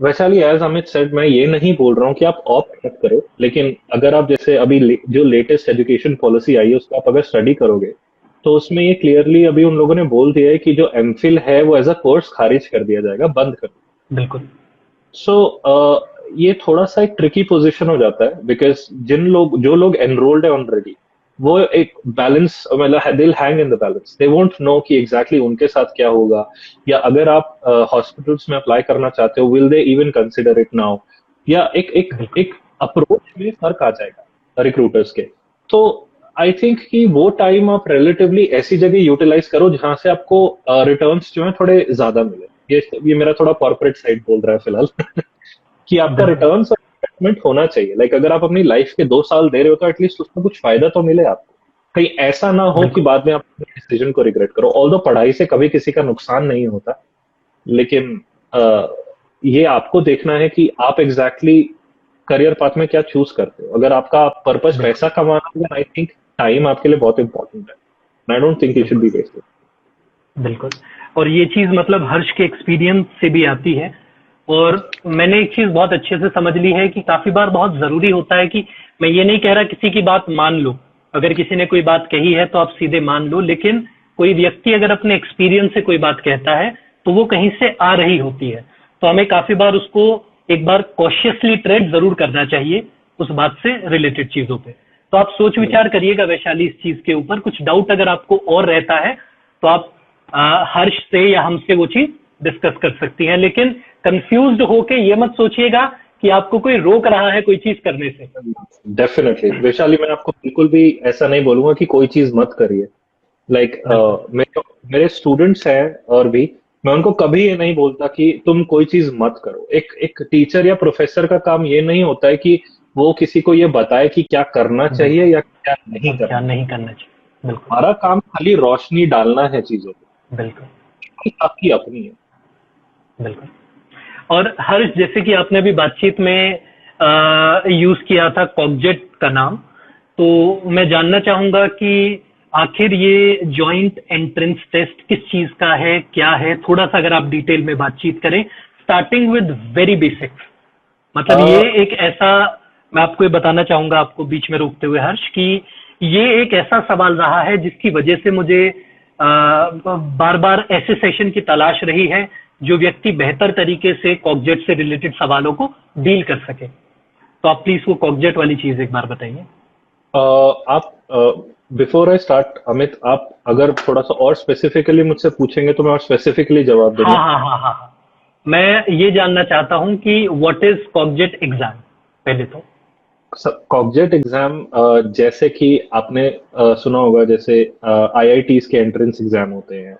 S2: Vaishali, as Amit said, मैं ये नहीं बोल रहा हूँ कि आप ऑप्ट मत करो, लेकिन अगर आप जैसे अभी जो लेटेस्ट एजुकेशन पॉलिसी आई है उसको आप अगर स्टडी करोगे तो उसमें ये क्लियरली अभी उन लोगों ने बोल दिया है कि जो एमफिल है वो एज अ कोर्स खारिज कर दिया जाएगा, बंद कर दिया।
S1: बिल्कुल
S2: सो ये थोड़ा सा एक ट्रिकी पोजीशन हो जाता है, बिकॉज जो लोग एनरोल्ड है ऑलरेडी, वो एक बैलेंस, मतलब दिल hang in the balance, they won't know कि एग्जैक्टली उनके साथ क्या होगा, या अगर आप हॉस्पिटल्स में अप्लाई करना चाहते हो will they even consider it now, या एक एक
S1: बिल्कुल
S2: एक अप्रोच में फर्क आ जाएगा रिक्रूटर्स के। तो आई थिंक कि वो टाइम आप रिलेटिवली ऐसी जगह यूटिलाइज करो जहां से आपको रिटर्न्स जो है थोड़े ज्यादा मिले। ये मेरा थोड़ा कॉर्पोरेट साइड बोल रहा है फिलहाल कि आपका
S1: बिल्कुल
S2: रिटर्न्स और इन्वेस्टमेंट होना चाहिए। लाइक अगर आप अपनी लाइफ के 2 साल दे रहे हो तो एटलीस्ट उसमें कुछ फायदा तो मिले आपको। कहीं ऐसा ना हो कि
S1: बिल्कुल
S2: बाद में आप अपने डिसीजन को रिग्रेट करो। ऑल्दो पढ़ाई से कभी किसी का नुकसान नहीं होता, लेकिन ये आपको देखना है कि आप एग्जैक्टली करियर पाथ में क्या चूज करते हो। अगर आपका पर्पस
S1: बिल्कुल
S2: पैसा कमाना है, आई थिंक टाइम आपके लिए बहुत इंपॉर्टेंट है। I don't think you should
S1: बिल्कुल
S2: बी वेस्टेड।
S1: बिल्कुल। और ये चीज मतलब हर्ष के एक्सपीरियंस से भी आती है। और मैंने एक चीज बहुत अच्छे से समझ ली है कि काफी बार बहुत जरूरी होता है कि मैं ये नहीं कह रहा किसी की बात मान लो, अगर किसी ने कोई बात कही है तो आप सीधे मान लो, लेकिन कोई व्यक्ति अगर अपने एक्सपीरियंस से कोई बात कहता है तो वो कहीं से आ रही होती है, तो हमें काफी बार उसको एक बार कॉशियसली ट्रेड जरूर करना चाहिए उस बात से रिलेटेड चीजों पे। तो आप सोच विचार करिएगा वैशाली इस चीज के ऊपर, कुछ डाउट अगर आपको और रहता है तो आप हर्ष से या हमसे वो चीज डिस्कस कर सकती हैं, लेकिन कंफ्यूज्ड होके ये मत सोचिएगा कि आपको कोई रोक रहा है कोई चीज करने से।
S2: डेफिनेटली वैशाली, मैं आपको बिल्कुल भी ऐसा नहीं बोलूंगा कि कोई चीज मत करिए। लाइक
S1: बिल्कुल
S2: मेरे स्टूडेंट्स हैं और भी, मैं उनको कभी ये नहीं बोलता कि तुम कोई चीज मत करो। एक एक टीचर या प्रोफेसर का काम ये नहीं होता है कि वो किसी को ये बताए कि क्या करना चाहिए
S1: बिल्कुल।
S2: या क्या नहीं
S1: और क्या
S2: करना
S1: नहीं
S2: चाहिए।
S1: करना चाहिए। बिल्कुल
S2: हमारा काम खाली रोशनी डालना है चीजों
S1: बिल्कुल
S2: पे, आपकी अपनी है।
S1: बिल्कुल। और हर्ष, जैसे कि आपने अभी बातचीत में यूज किया था कॉग्जेट का नाम, तो मैं जानना चाहूंगा कि आखिर ये जॉइंट एंट्रेंस टेस्ट किस चीज का है, क्या है, थोड़ा सा अगर आप डिटेल में बातचीत करें, स्टार्टिंग विद वेरी बेसिक्स। मतलब ये
S2: अ,
S1: एक ऐसा, मैं आपको ये बताना चाहूंगा आपको बीच में रोकते हुए हर्ष, कि ये एक ऐसा सवाल रहा है जिसकी वजह से मुझे बार बार ऐसे सेशन की तलाश रही है जो व्यक्ति बेहतर तरीके से कॉग्जेट से रिलेटेड सवालों को डील कर सके। तो आप प्लीज वो कॉग्जेट वाली चीज एक बार बताइए।
S2: आप बिफोर आई स्टार्ट अमित, आप अगर थोड़ा सा और स्पेसिफिकली मुझसे पूछेंगे तो मैं और स्पेसिफिकली जवाब
S1: हाँ
S2: दूंगा।
S1: हाँ हाँ हाँ हाँ। मैं ये जानना चाहता हूँ कि व्हाट इज कॉग्जेट एग्जाम पहले तो।
S2: कॉग्जेट एग्जाम, जैसे कि आपने सुना होगा, जैसे आईआईटीज के एंट्रेंस एग्जाम होते हैं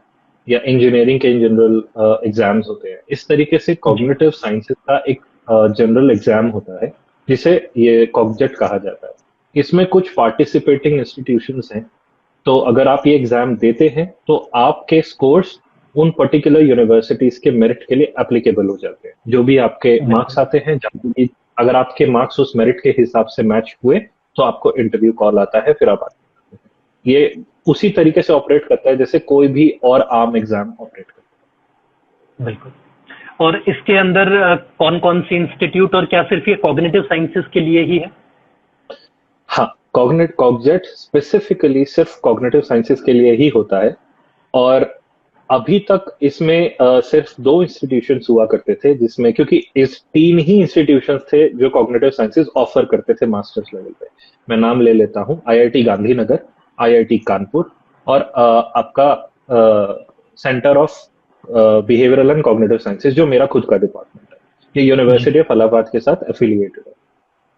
S2: या इंजीनियरिंग के इन जनरल एग्जाम्स होते हैं, इस तरीके से
S1: जी
S2: कॉग्निटिव साइंसेज का एक जनरल एग्जाम होता है जिसे ये कॉग्जेट कहा जाता है। इसमें कुछ पार्टिसिपेटिंग इंस्टीट्यूशंस हैं। तो अगर आप ये एग्जाम देते हैं तो आपके स्कोर्स उन पर्टिकुलर यूनिवर्सिटीज के मेरिट के लिए एप्लीकेबल हो जाते हैं। जो भी आपके मार्क्स
S1: बिल्कुल
S2: आते हैं, जब भी अगर आपके मार्क्स उस मेरिट के हिसाब से मैच हुए तो आपको इंटरव्यू कॉल आता है, फिर आप आते हैं। ये उसी तरीके से ऑपरेट करता है जैसे कोई भी और आम एग्जाम ऑपरेट करता
S1: बिल्कुल। और इसके अंदर कौन कौन सी इंस्टीट्यूट, और क्या सिर्फ ये कॉग्निटिव साइंसेस के लिए ही है?
S2: है। हाँ, कॉग्जेट स्पेसिफिकली सिर्फ कॉग्निटिव साइंसेज के लिए ही होता है। और अभी तक इसमें सिर्फ दो इंस्टीट्यूशंस हुआ करते थे, जिसमें क्योंकि इस तीन ही इंस्टीट्यूशंस थे जो कॉग्निटिव साइंसेज ऑफर करते थे मास्टर्स लेवल पे। मैं नाम ले लेता हूँ: आईआईटी गांधीनगर, आईआईटी कानपुर, और आपका centre of behavioural and cognitive sciences जो मेरा खुद का डिपार्टमेंट है। ये
S1: जी
S2: यूनिवर्सिटी ऑफ इलाहाबाद के साथ एफिलिएटेड है।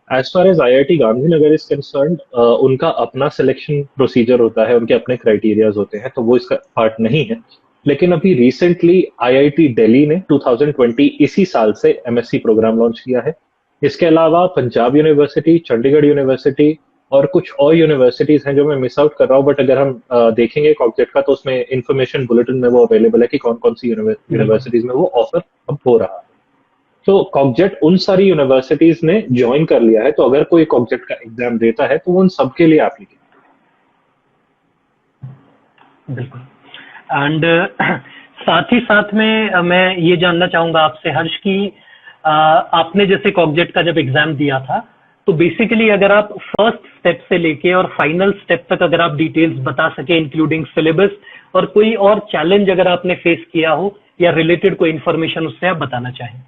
S2: As far as IIT Gandhinagar is concerned, उनका अपना सिलेक्शन प्रोसीजर होता है, उनके अपने क्राइटेरियाज होते हैं, तो वो इसका पार्ट नहीं है। लेकिन अभी रिसेंटली आईआईटी दिल्ली ने 2020 इसी साल से एमएससी प्रोग्राम लॉन्च किया है। इसके अलावा पंजाब यूनिवर्सिटी, चंडीगढ़ यूनिवर्सिटी और कुछ और यूनिवर्सिटीज हैं जो मैं मिस आउट कर रहा हूँ, बट अगर हम देखेंगे कॉग्जेट का तो उसमें इंफॉर्मेशन बुलेटिन में वो अवेलेबल है कि कौन कौन सी
S1: बिल्कुल
S2: यूनिवर्सिटीज में वो ऑफर अब हो रहा है। तो कॉग्जेट उन सारी यूनिवर्सिटीज ने ज्वाइन कर लिया है, तो अगर कोई कॉग्जेट का एग्जाम देता है तो वो उन सबके लिए एप्लीकेबल।
S1: बिल्कुल। एंड साथ ही साथ में मैं ये जानना चाहूंगा आपसे हर्ष कि आपने जैसे कॉग्जेट का जब एग्जाम दिया था, तो बेसिकली अगर आप फर्स्ट स्टेप से लेके और फाइनल स्टेप तक अगर आप डिटेल्स बता सके इंक्लूडिंग सिलेबस, और कोई और चैलेंज अगर आपने फेस किया हो या रिलेटेड कोई इन्फॉर्मेशन उससे आप बताना चाहें।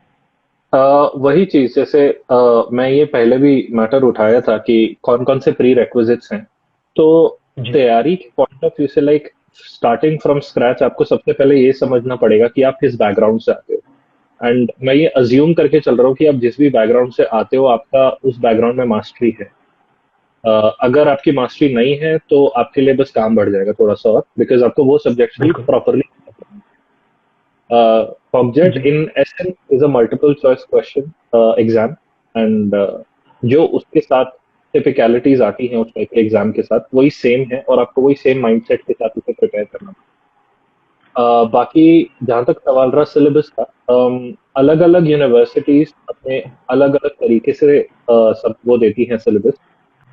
S2: वही चीज, जैसे मैं ये पहले भी मैटर उठाया था कि कौन कौन से प्री रेक्विजिट्स हैं। तो
S1: जी
S2: तैयारी के पॉइंट ऑफ व्यू से, लाइक स्टार्टिंग फ्रॉम स्क्रैच, आपको सबसे पहले ये समझना पड़ेगा कि आप किस बैकग्राउंड से आते हो। एंड मैं ये अज्यूम करके चल रहा हूँ कि आप जिस भी बैकग्राउंड से आते हो आपका उस बैकग्राउंड में मास्टरी है। अगर आपकी मास्टरी नहीं है तो आपके लिए बस काम बढ़ जाएगा थोड़ा सा और, बिकॉज आपको वो सब्जेक्ट्स भी
S1: बिल्कुल।
S2: प्रॉपरली। कॉग्जेट
S1: जी
S2: in essence is a multiple choice question exam, and जो उसके साथ टिपिकलिटीज आती हैं उस टाइप के एग्जाम के साथ, वही सेम है और आपको वही सेम माइंडसेट के साथ उसे प्रिपेयर करना। बाकी जहाँ तक सवाल रहा सिलेबस का, अलग अलग यूनिवर्सिटीज अपने अलग अलग तरीके से सब वो देती हैं सिलेबस।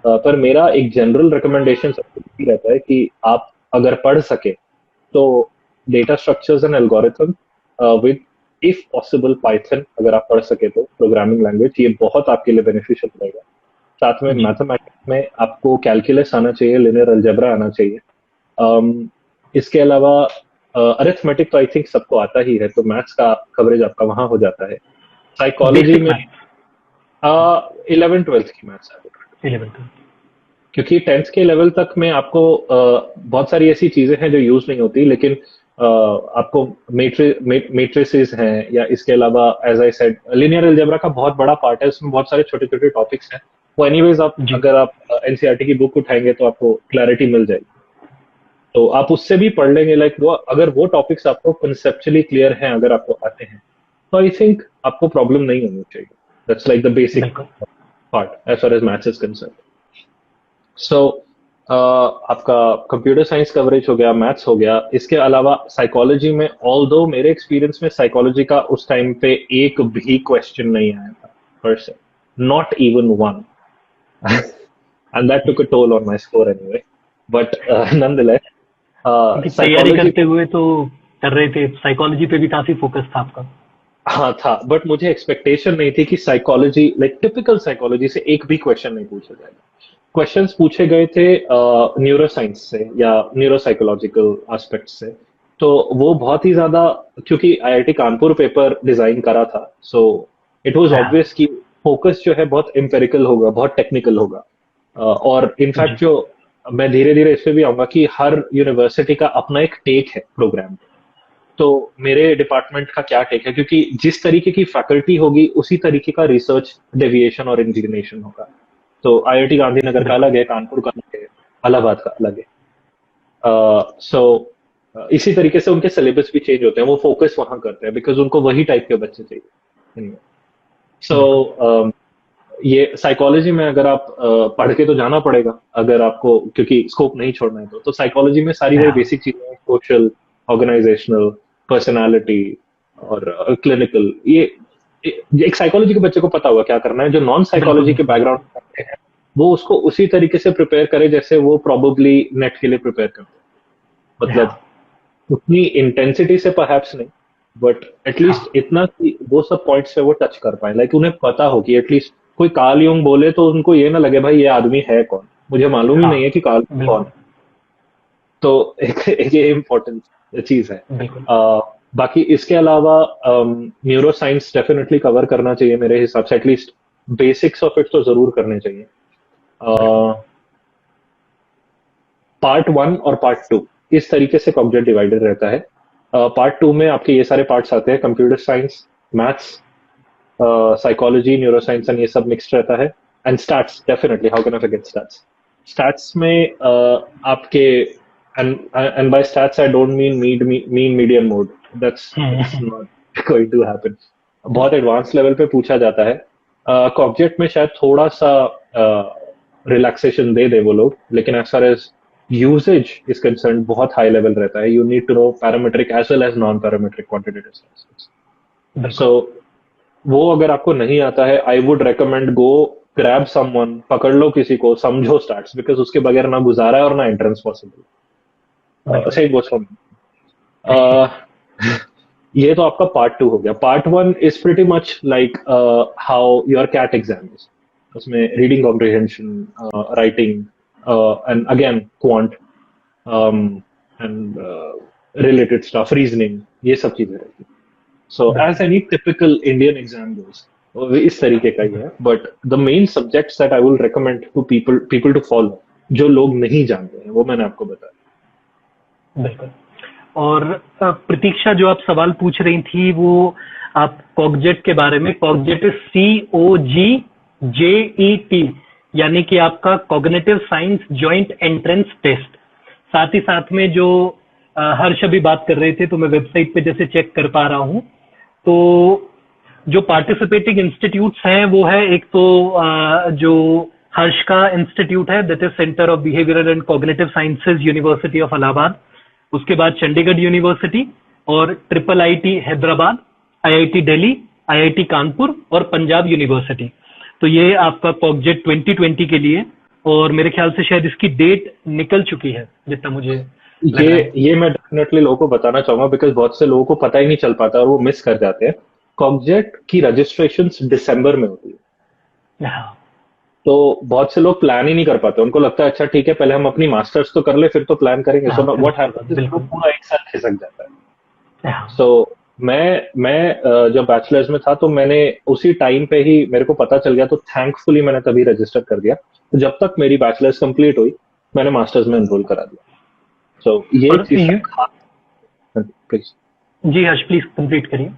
S2: पर मेरा एक जनरल रिकमेंडेशन सबको यही रहता है कि आप अगर पढ़ सके तो data structures and algorithm with if possible Python अगर आप पढ़ सके तो प्रोग्रामिंग लैंग्वेज, ये बहुत आपके लिए बेनिफिशियल रहेगा। साथ में मैथमेटिक्स में आपको कैलकुलस आना चाहिए, लिनियर अलजेब्रा आना चाहिए। इसके अलावा अरिथमेटिक तो आई थिंक सबको आता ही है, तो मैथ्स का कवरेज आपका वहां हो जाता है। साइकोलॉजी में 11th-12th की मैथ्स है,
S1: 11th।
S2: क्योंकि 10th के लेवल तक में आपको बहुत सारी ऐसी चीजें हैं जो यूज नहीं होती, लेकिन आपको मेट्रिसेस हैं, या इसके अलावा as I said linear algebra का बहुत बड़ा पार्ट है, उसमें बहुत सारे छोटे छोटे टॉपिक्स हैं। वो एनीवेज आप अगर आप एनसीईआरटी की बुक उठाएंगे तो आपको क्लैरिटी मिल जाएगी, तो आप उससे भी पढ़ लेंगे। लाइक वो अगर वो टॉपिक्स आपको कंसेप्चुअली क्लियर हैं, अगर आपको आते हैं, तो आई थिंक आपको प्रॉब्लम नहीं होनी चाहिए। That's like the basic part as far as maths is concern. So आपका कंप्यूटर साइंस कवरेज हो गया, मैथ्स हो गया। इसके अलावा साइकोलॉजी में, ऑल्दो मेरे एक्सपीरियंस में साइकोलॉजी का उस टाइम पे एक भी क्वेश्चन नहीं आया था पर से, not even one, and that took a toll on my score anyway, but nonetheless
S1: तैयारी करते हुए तो कर रहे थे, साइकोलॉजी पे भी काफी फोकस था आपका।
S2: हाँ था, बट मुझे एक्सपेक्टेशन नहीं थी कि साइकोलॉजी लाइक टिपिकल साइकोलॉजी से एक भी क्वेश्चन नहीं पूछा जाएगा। क्वेश्चंस पूछे गए थे न्यूरोसाइंस से या न्यूरोसाइकोलॉजिकल एस्पेक्ट से, तो वो बहुत ही ज्यादा, क्योंकि आईआईटी कानपुर पेपर डिजाइन करा था, सो इट वाज ऑब्वियस कि फोकस जो है बहुत एम्पेरिकल होगा, बहुत टेक्निकल होगा। और इनफैक्ट जो मैं धीरे धीरे इस पे भी आऊंगा कि हर यूनिवर्सिटी का अपना एक टेक है प्रोग्राम, तो मेरे डिपार्टमेंट का क्या टेक है, क्योंकि जिस तरीके की फैकल्टी होगी उसी तरीके का रिसर्च डेविएशन और इंजीनियरेशन होगा। तो आईआईटी गांधीनगर का अलग है, कानपुर का अलग है, इलाहाबाद का अलग है। सो इसी तरीके से उनके सिलेबस भी चेंज होते हैं, वो फोकस वहां करते हैं बिकॉज उनको वही टाइप के बच्चे चाहिए। सो ये साइकोलॉजी में अगर आप पढ़ के तो जाना पड़ेगा अगर आपको, क्योंकि स्कोप नहीं छोड़ना है तो साइकोलॉजी में सारी वही बेसिक चीजें, सोशल, ऑर्गेनाइजेशनल, पर्सनालिटी और क्लिनिकल, ये एक साइकोलॉजी के बच्चे को पता होगा क्या करना है। जो नॉन साइकोलॉजी के बैकग्राउंड करते हैं वो उसको उसी तरीके से प्रिपेयर करे जैसे वो प्रोबेबली नेट के लिए प्रिपेयर करते हैं, मतलब उतनी इंटेंसिटी से परहैप्स नहीं, बट एटलीस्ट इतना कि वो सब पॉइंट्स पे वो टच कर पाए, लाइक उन्हें पता हो कि एटलीस्ट कोई कार्ल यूंग बोले तो उनको ये ना लगे भाई ये आदमी है कौन, मुझे मालूम ही नहीं है कि कार्ल कौन है। तो एक ये इम्पोर्टेंट चीज है। बाकी इसके अलावा न्यूरो साइंस डेफिनेटली कवर करना चाहिए मेरे हिसाब से, एटलीस्ट बेसिक्स ऑफ इट तो जरूर करने चाहिए। पार्ट 1 और पार्ट 2 इस तरीके से कॉग्निटिव डिवाइडेड रहता है। पार्ट 2 में आपके ये सारे पार्ट्स आते हैं, computer science, maths, psychology, neuro science and ये सब मिक्स्ड रहता है। And stats, definitely, how can I forget stats. Stats में आपके and by stats I don't mean mean median mode, that's not going to happen। बहुत advance level पे पूछा जाता है। कॉग्जेट में शायद थोड़ा सा रिलैक्सेशन दे वो लोग, लेकिन as far as usage is concern बहुत हाई लेवल रहता है। You need to know parametric as well as non parametric quantitative statistics. So वो अगर आपको नहीं आता है, I would recommend go grab someone, पकड़ लो किसी को, समझो स्टैट्स, बिकॉज उसके बगैर ना गुजारा है और ना एंट्रेंस पॉसिबल। सही बोल रहा हूँ। ये तो आपका पार्ट 2 हो गया। Part 1 is pretty much like how your CAT exam is. उसमें reading comprehension, writing and again quant and related stuff, reasoning, ये सब चीजें रहती है। So as any typical Indian exam goes, इस तरीके का ही है। But the main subjects that I will recommend to people to follow, जो लोग नहीं जानते हैं, वो मैंने आपको बताया।
S1: बिल्कुल। और प्रतीक्षा, जो आप सवाल पूछ रही थी वो आप कॉग्जेट के बारे में, कॉग्जेट COGJET, यानी कि आपका cognitive science joint entrance test. साथ ही साथ में जो हर्ष अभी बात कर रहे थे, तो मैं वेबसाइट पे जैसे चेक कर पा रहा हूँ, तो जो पार्टिसिपेटिंग इंस्टीट्यूट्स हैं वो है एक तो जो हर्ष का इंस्टीट्यूट है, that is centre of behavioural and cognitive sciences, university of Allahabad. उसके बाद चंडीगढ़ यूनिवर्सिटी और triple IT Hyderabad, IIT Delhi, IIT Kanpur और पंजाब यूनिवर्सिटी। तो ये आपका कॉग्जेट 2020 के लिए, और मेरे ख्याल से शायद इसकी डेट निकल चुकी है जितना मुझे लग रहा है।
S2: ये मैं डेफिनेटली लोगों को बताना चाहूंगा, बिकॉज बहुत से लोगों को पता ही नहीं चल पाता और वो मिस कर जाते हैं। कॉग्जेट की रजिस्ट्रेशन दिसंबर में होती है,
S1: हाँ
S2: तो बहुत से लोग प्लान ही नहीं कर पाते। उनको लगता है अच्छा ठीक है, पहले हम अपनी मास्टर्स तो कर ले, फिर तो प्लान करेंगे। सो व्हाट हैपेंस,
S1: बिल्कुल।
S2: पूरा एक साल खिसक जाता है।
S1: हाँ,
S2: सो मैं जब बैचलर्स में था तो मैंने उसी टाइम पे ही मेरे को पता चल गया, तो थैंकफुली मैंने तभी रजिस्टर कर दिया। तो जब तक मेरी बैचलर्स कंप्लीट हुई मैंने मास्टर्स में एनरोल करा दिया। सो ये
S1: और
S2: चीज प्लीज।
S1: जी हर्ष प्लीज कंप्लीट करिए।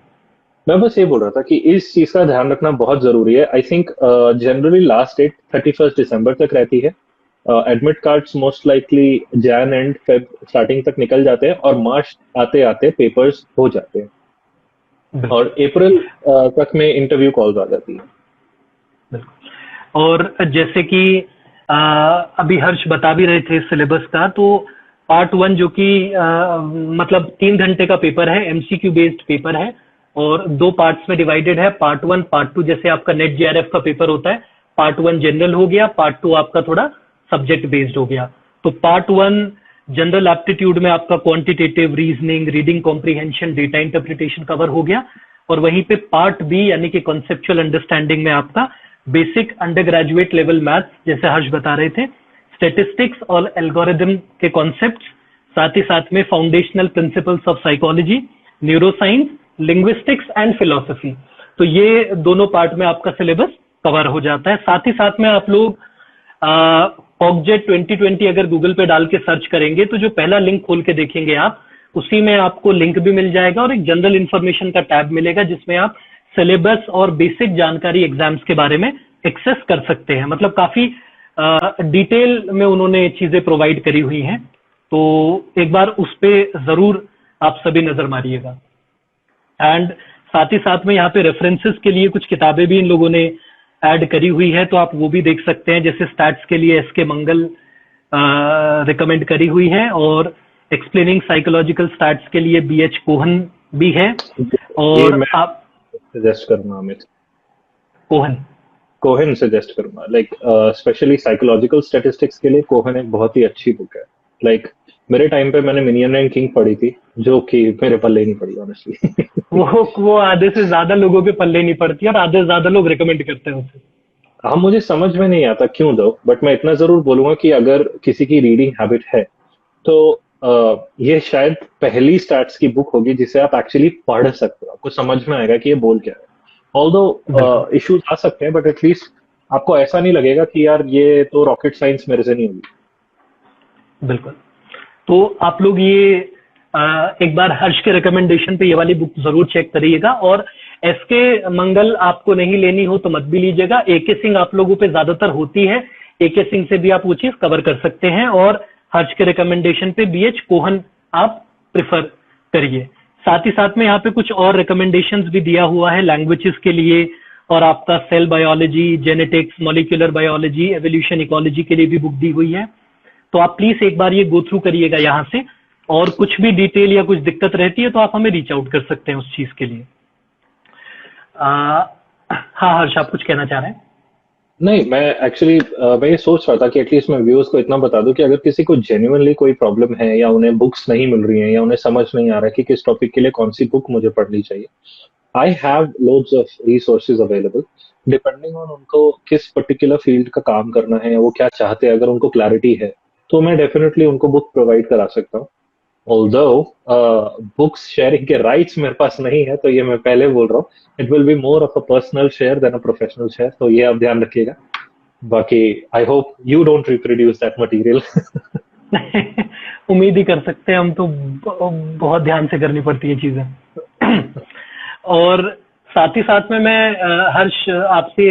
S2: मैं बस ये बोल रहा था कि इस चीज का ध्यान रखना बहुत जरूरी है। I think generally last date 31 दिसंबर तक रहती है। Admit cards most likely Jan and Feb starting तक निकल जाते हैं और मार्च आते आते पेपर्स हो जाते हैं और अप्रैल तक में इंटरव्यू कॉल्स आ जाती है।
S1: बिल्कुल। और जैसे कि अभी हर्ष बता भी रहे थे सिलेबस का, तो पार्ट 1 जो कि मतलब 3 घंटे का पेपर है, एमसीक्यू बेस्ड पेपर है और 2 पार्ट्स में डिवाइडेड है। पार्ट 1 पार्ट 2, जैसे आपका नेट जेआरएफ का पेपर होता है, पार्ट 1 जनरल हो गया, पार्ट 2 आपका थोड़ा सब्जेक्ट बेस्ड हो गया। तो पार्ट 1 जनरल एप्टीट्यूड में आपका quantitative reasoning, reading comprehension, data interpretation cover हो गया, और वहीं पे पार्ट बी यानी कि कॉन्सेप्चुअल अंडरस्टैंडिंग में आपका basic under graduate level maths, जैसे हर्ष बता रहे थे, स्टेटिस्टिक्स और एल्गोरिदम के कॉन्सेप्ट्स, साथ ही साथ में foundational principles of psychology, neuroscience, linguistics and philosophy. तो ये दोनों पार्ट में आपका सिलेबस कवर हो जाता है। साथ ही साथ में आप लोग कॉग्जेट 2020 अगर गूगल पे डाल के सर्च करेंगे तो जो पहला लिंक खोल के देखेंगे आप, उसी में आपको लिंक भी मिल जाएगा और एक जनरल इंफॉर्मेशन का टैब मिलेगा जिसमें आप सिलेबस और बेसिक जानकारी एग्जाम्स के बारे में एक्सेस कर सकते हैं। मतलब काफी डिटेल में उन्होंने चीजें प्रोवाइड करी हुई हैं, तो एक बार उस पे जरूर आप सभी नजर मारिएगा। एंड साथ ही साथ में यहाँ पे रेफरेंसेस के लिए कुछ किताबें भी इन लोगों ने ऐड करी हुई है, तो आप वो भी देख सकते हैं। जैसे स्टैट्स के लिए एसके मंगल रिकमेंड करी हुई है, और एक्सप्लेनिंग साइकोलॉजिकल स्टैट्स के लिए बीएच कोहन भी है। और आप
S2: सजेस्ट करूंगा अमित,
S1: कोहन
S2: सजेस्ट करूंगा, लाइक स्पेशली साइकोलॉजिकल स्टैटिस्टिक्स के लिए कोहन एक बहुत ही अच्छी बुक है। लाइक मेरे टाइम पे मैंने मिनियन एंड किंग पढ़ी थी, जो कि मेरे पल्ले नहीं पड़ी ऑनेस्टली।
S1: वो आधे से ज्यादा लोगों के पल्ले नहीं पड़ती और आधे से ज्यादा लोग रिकमेंड करते हैं उसे।
S2: हाँ, मुझे समझ में नहीं आता क्यों दो, बट मैं इतना जरूर बोलूंगा कि अगर किसी की रीडिंग हैबिट है तो ये शायद पहली स्टैट्स की बुक होगी जिसे आप एक्चुअली पढ़ सकते हो, आपको समझ में आएगा कि ये बोल क्या है। ऑल्दो इश्यूज आ सकते हैं, बट एटलीस्ट आपको ऐसा नहीं लगेगा कि यार ये तो रॉकेट साइंस मेरे से नहीं होगी।
S1: बिल्कुल। तो आप लोग ये एक बार हर्ष के रिकमेंडेशन पे ये वाली बुक जरूर चेक करिएगा, और एसके मंगल आपको नहीं लेनी हो तो मत भी लीजिएगा। एके सिंह आप लोगों पे ज्यादातर होती है, एके सिंह से भी आप वो चीज कवर कर सकते हैं, और हर्ष के रिकमेंडेशन पे बीएच कोहन आप प्रिफर करिए। साथ ही साथ में यहाँ पे कुछ और रिकमेंडेशंस भी दिया हुआ है लैंग्वेजेस के लिए, और आपका cell biology, genetics, molecular biology, evolution ecology के लिए भी बुक दी हुई है। तो आप प्लीज एक बार ये गो थ्रू करिएगा यहाँ से, और कुछ भी डिटेल या कुछ दिक्कत रहती है तो आप हमें रीच आउट कर सकते हैं उस चीज के लिए। हाँ हर्ष, आप कुछ कहना चाह रहे हैं?
S2: नहीं, मैं एक्चुअली मैं ये सोच रहा था कि एटलीस्ट मैं व्यूअर्स को इतना बता दूं कि अगर किसी को जेन्युइनली कोई प्रॉब्लम है, या उन्हें बुक्स नहीं मिल रही हैं, या उन्हें समझ नहीं आ रहा है कि किस टॉपिक के लिए कौन सी बुक मुझे पढ़नी चाहिए, I have loads of resources available depending on उनको किस पर्टिकुलर फील्ड का काम करना है, वो क्या चाहते हैं। अगर उनको क्लैरिटी है तो मैं डेफिनेटली उनको बुक प्रोवाइड करा सकता हूँ। ऑल्दो बुक्स शेयरिंग के राइट्स मेरे पास नहीं है, तो ये मैं पहले बोल रहा हूँ, it will be more of a personal share than a professional share, तो ये आप ध्यान रखिएगा। बाकी I hope you don't reproduce that material.
S1: उम्मीद ही कर सकते हैं हम, तो बहुत ध्यान से करनी पड़ती है चीजें। और साथ ही साथ में मैं हर्ष आपसे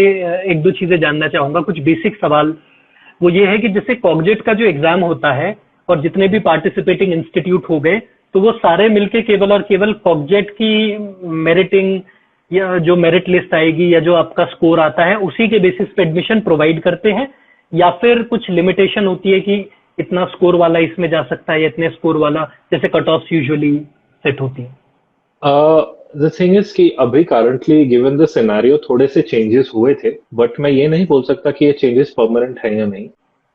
S1: एक दो चीजें जानना चाहूंगा, कुछ बेसिक सवाल। वो ये है कि जैसे कॉग्जेट का जो एग्जाम होता है और जितने भी पार्टिसिपेटिंग इंस्टीट्यूट हो गए, तो वो सारे मिलके केवल और केवल कॉग्जेट की मेरिटिंग या जो मेरिट लिस्ट आएगी या जो आपका स्कोर आता है उसी के बेसिस पे एडमिशन प्रोवाइड करते हैं, या फिर कुछ लिमिटेशन होती है कि इतना स्कोर वाला इसमें जा सकता है या इतने स्कोर वाला, जैसे कट ऑफ यूजुअली सेट होती है?
S2: द थिंग इज कि अभी करंटली गिवन द सिनेरियो थोड़े से चेंजेस हुए थे, बट मैं ये नहीं बोल सकता कि ये चेंजेस परमानेंट है या नहीं।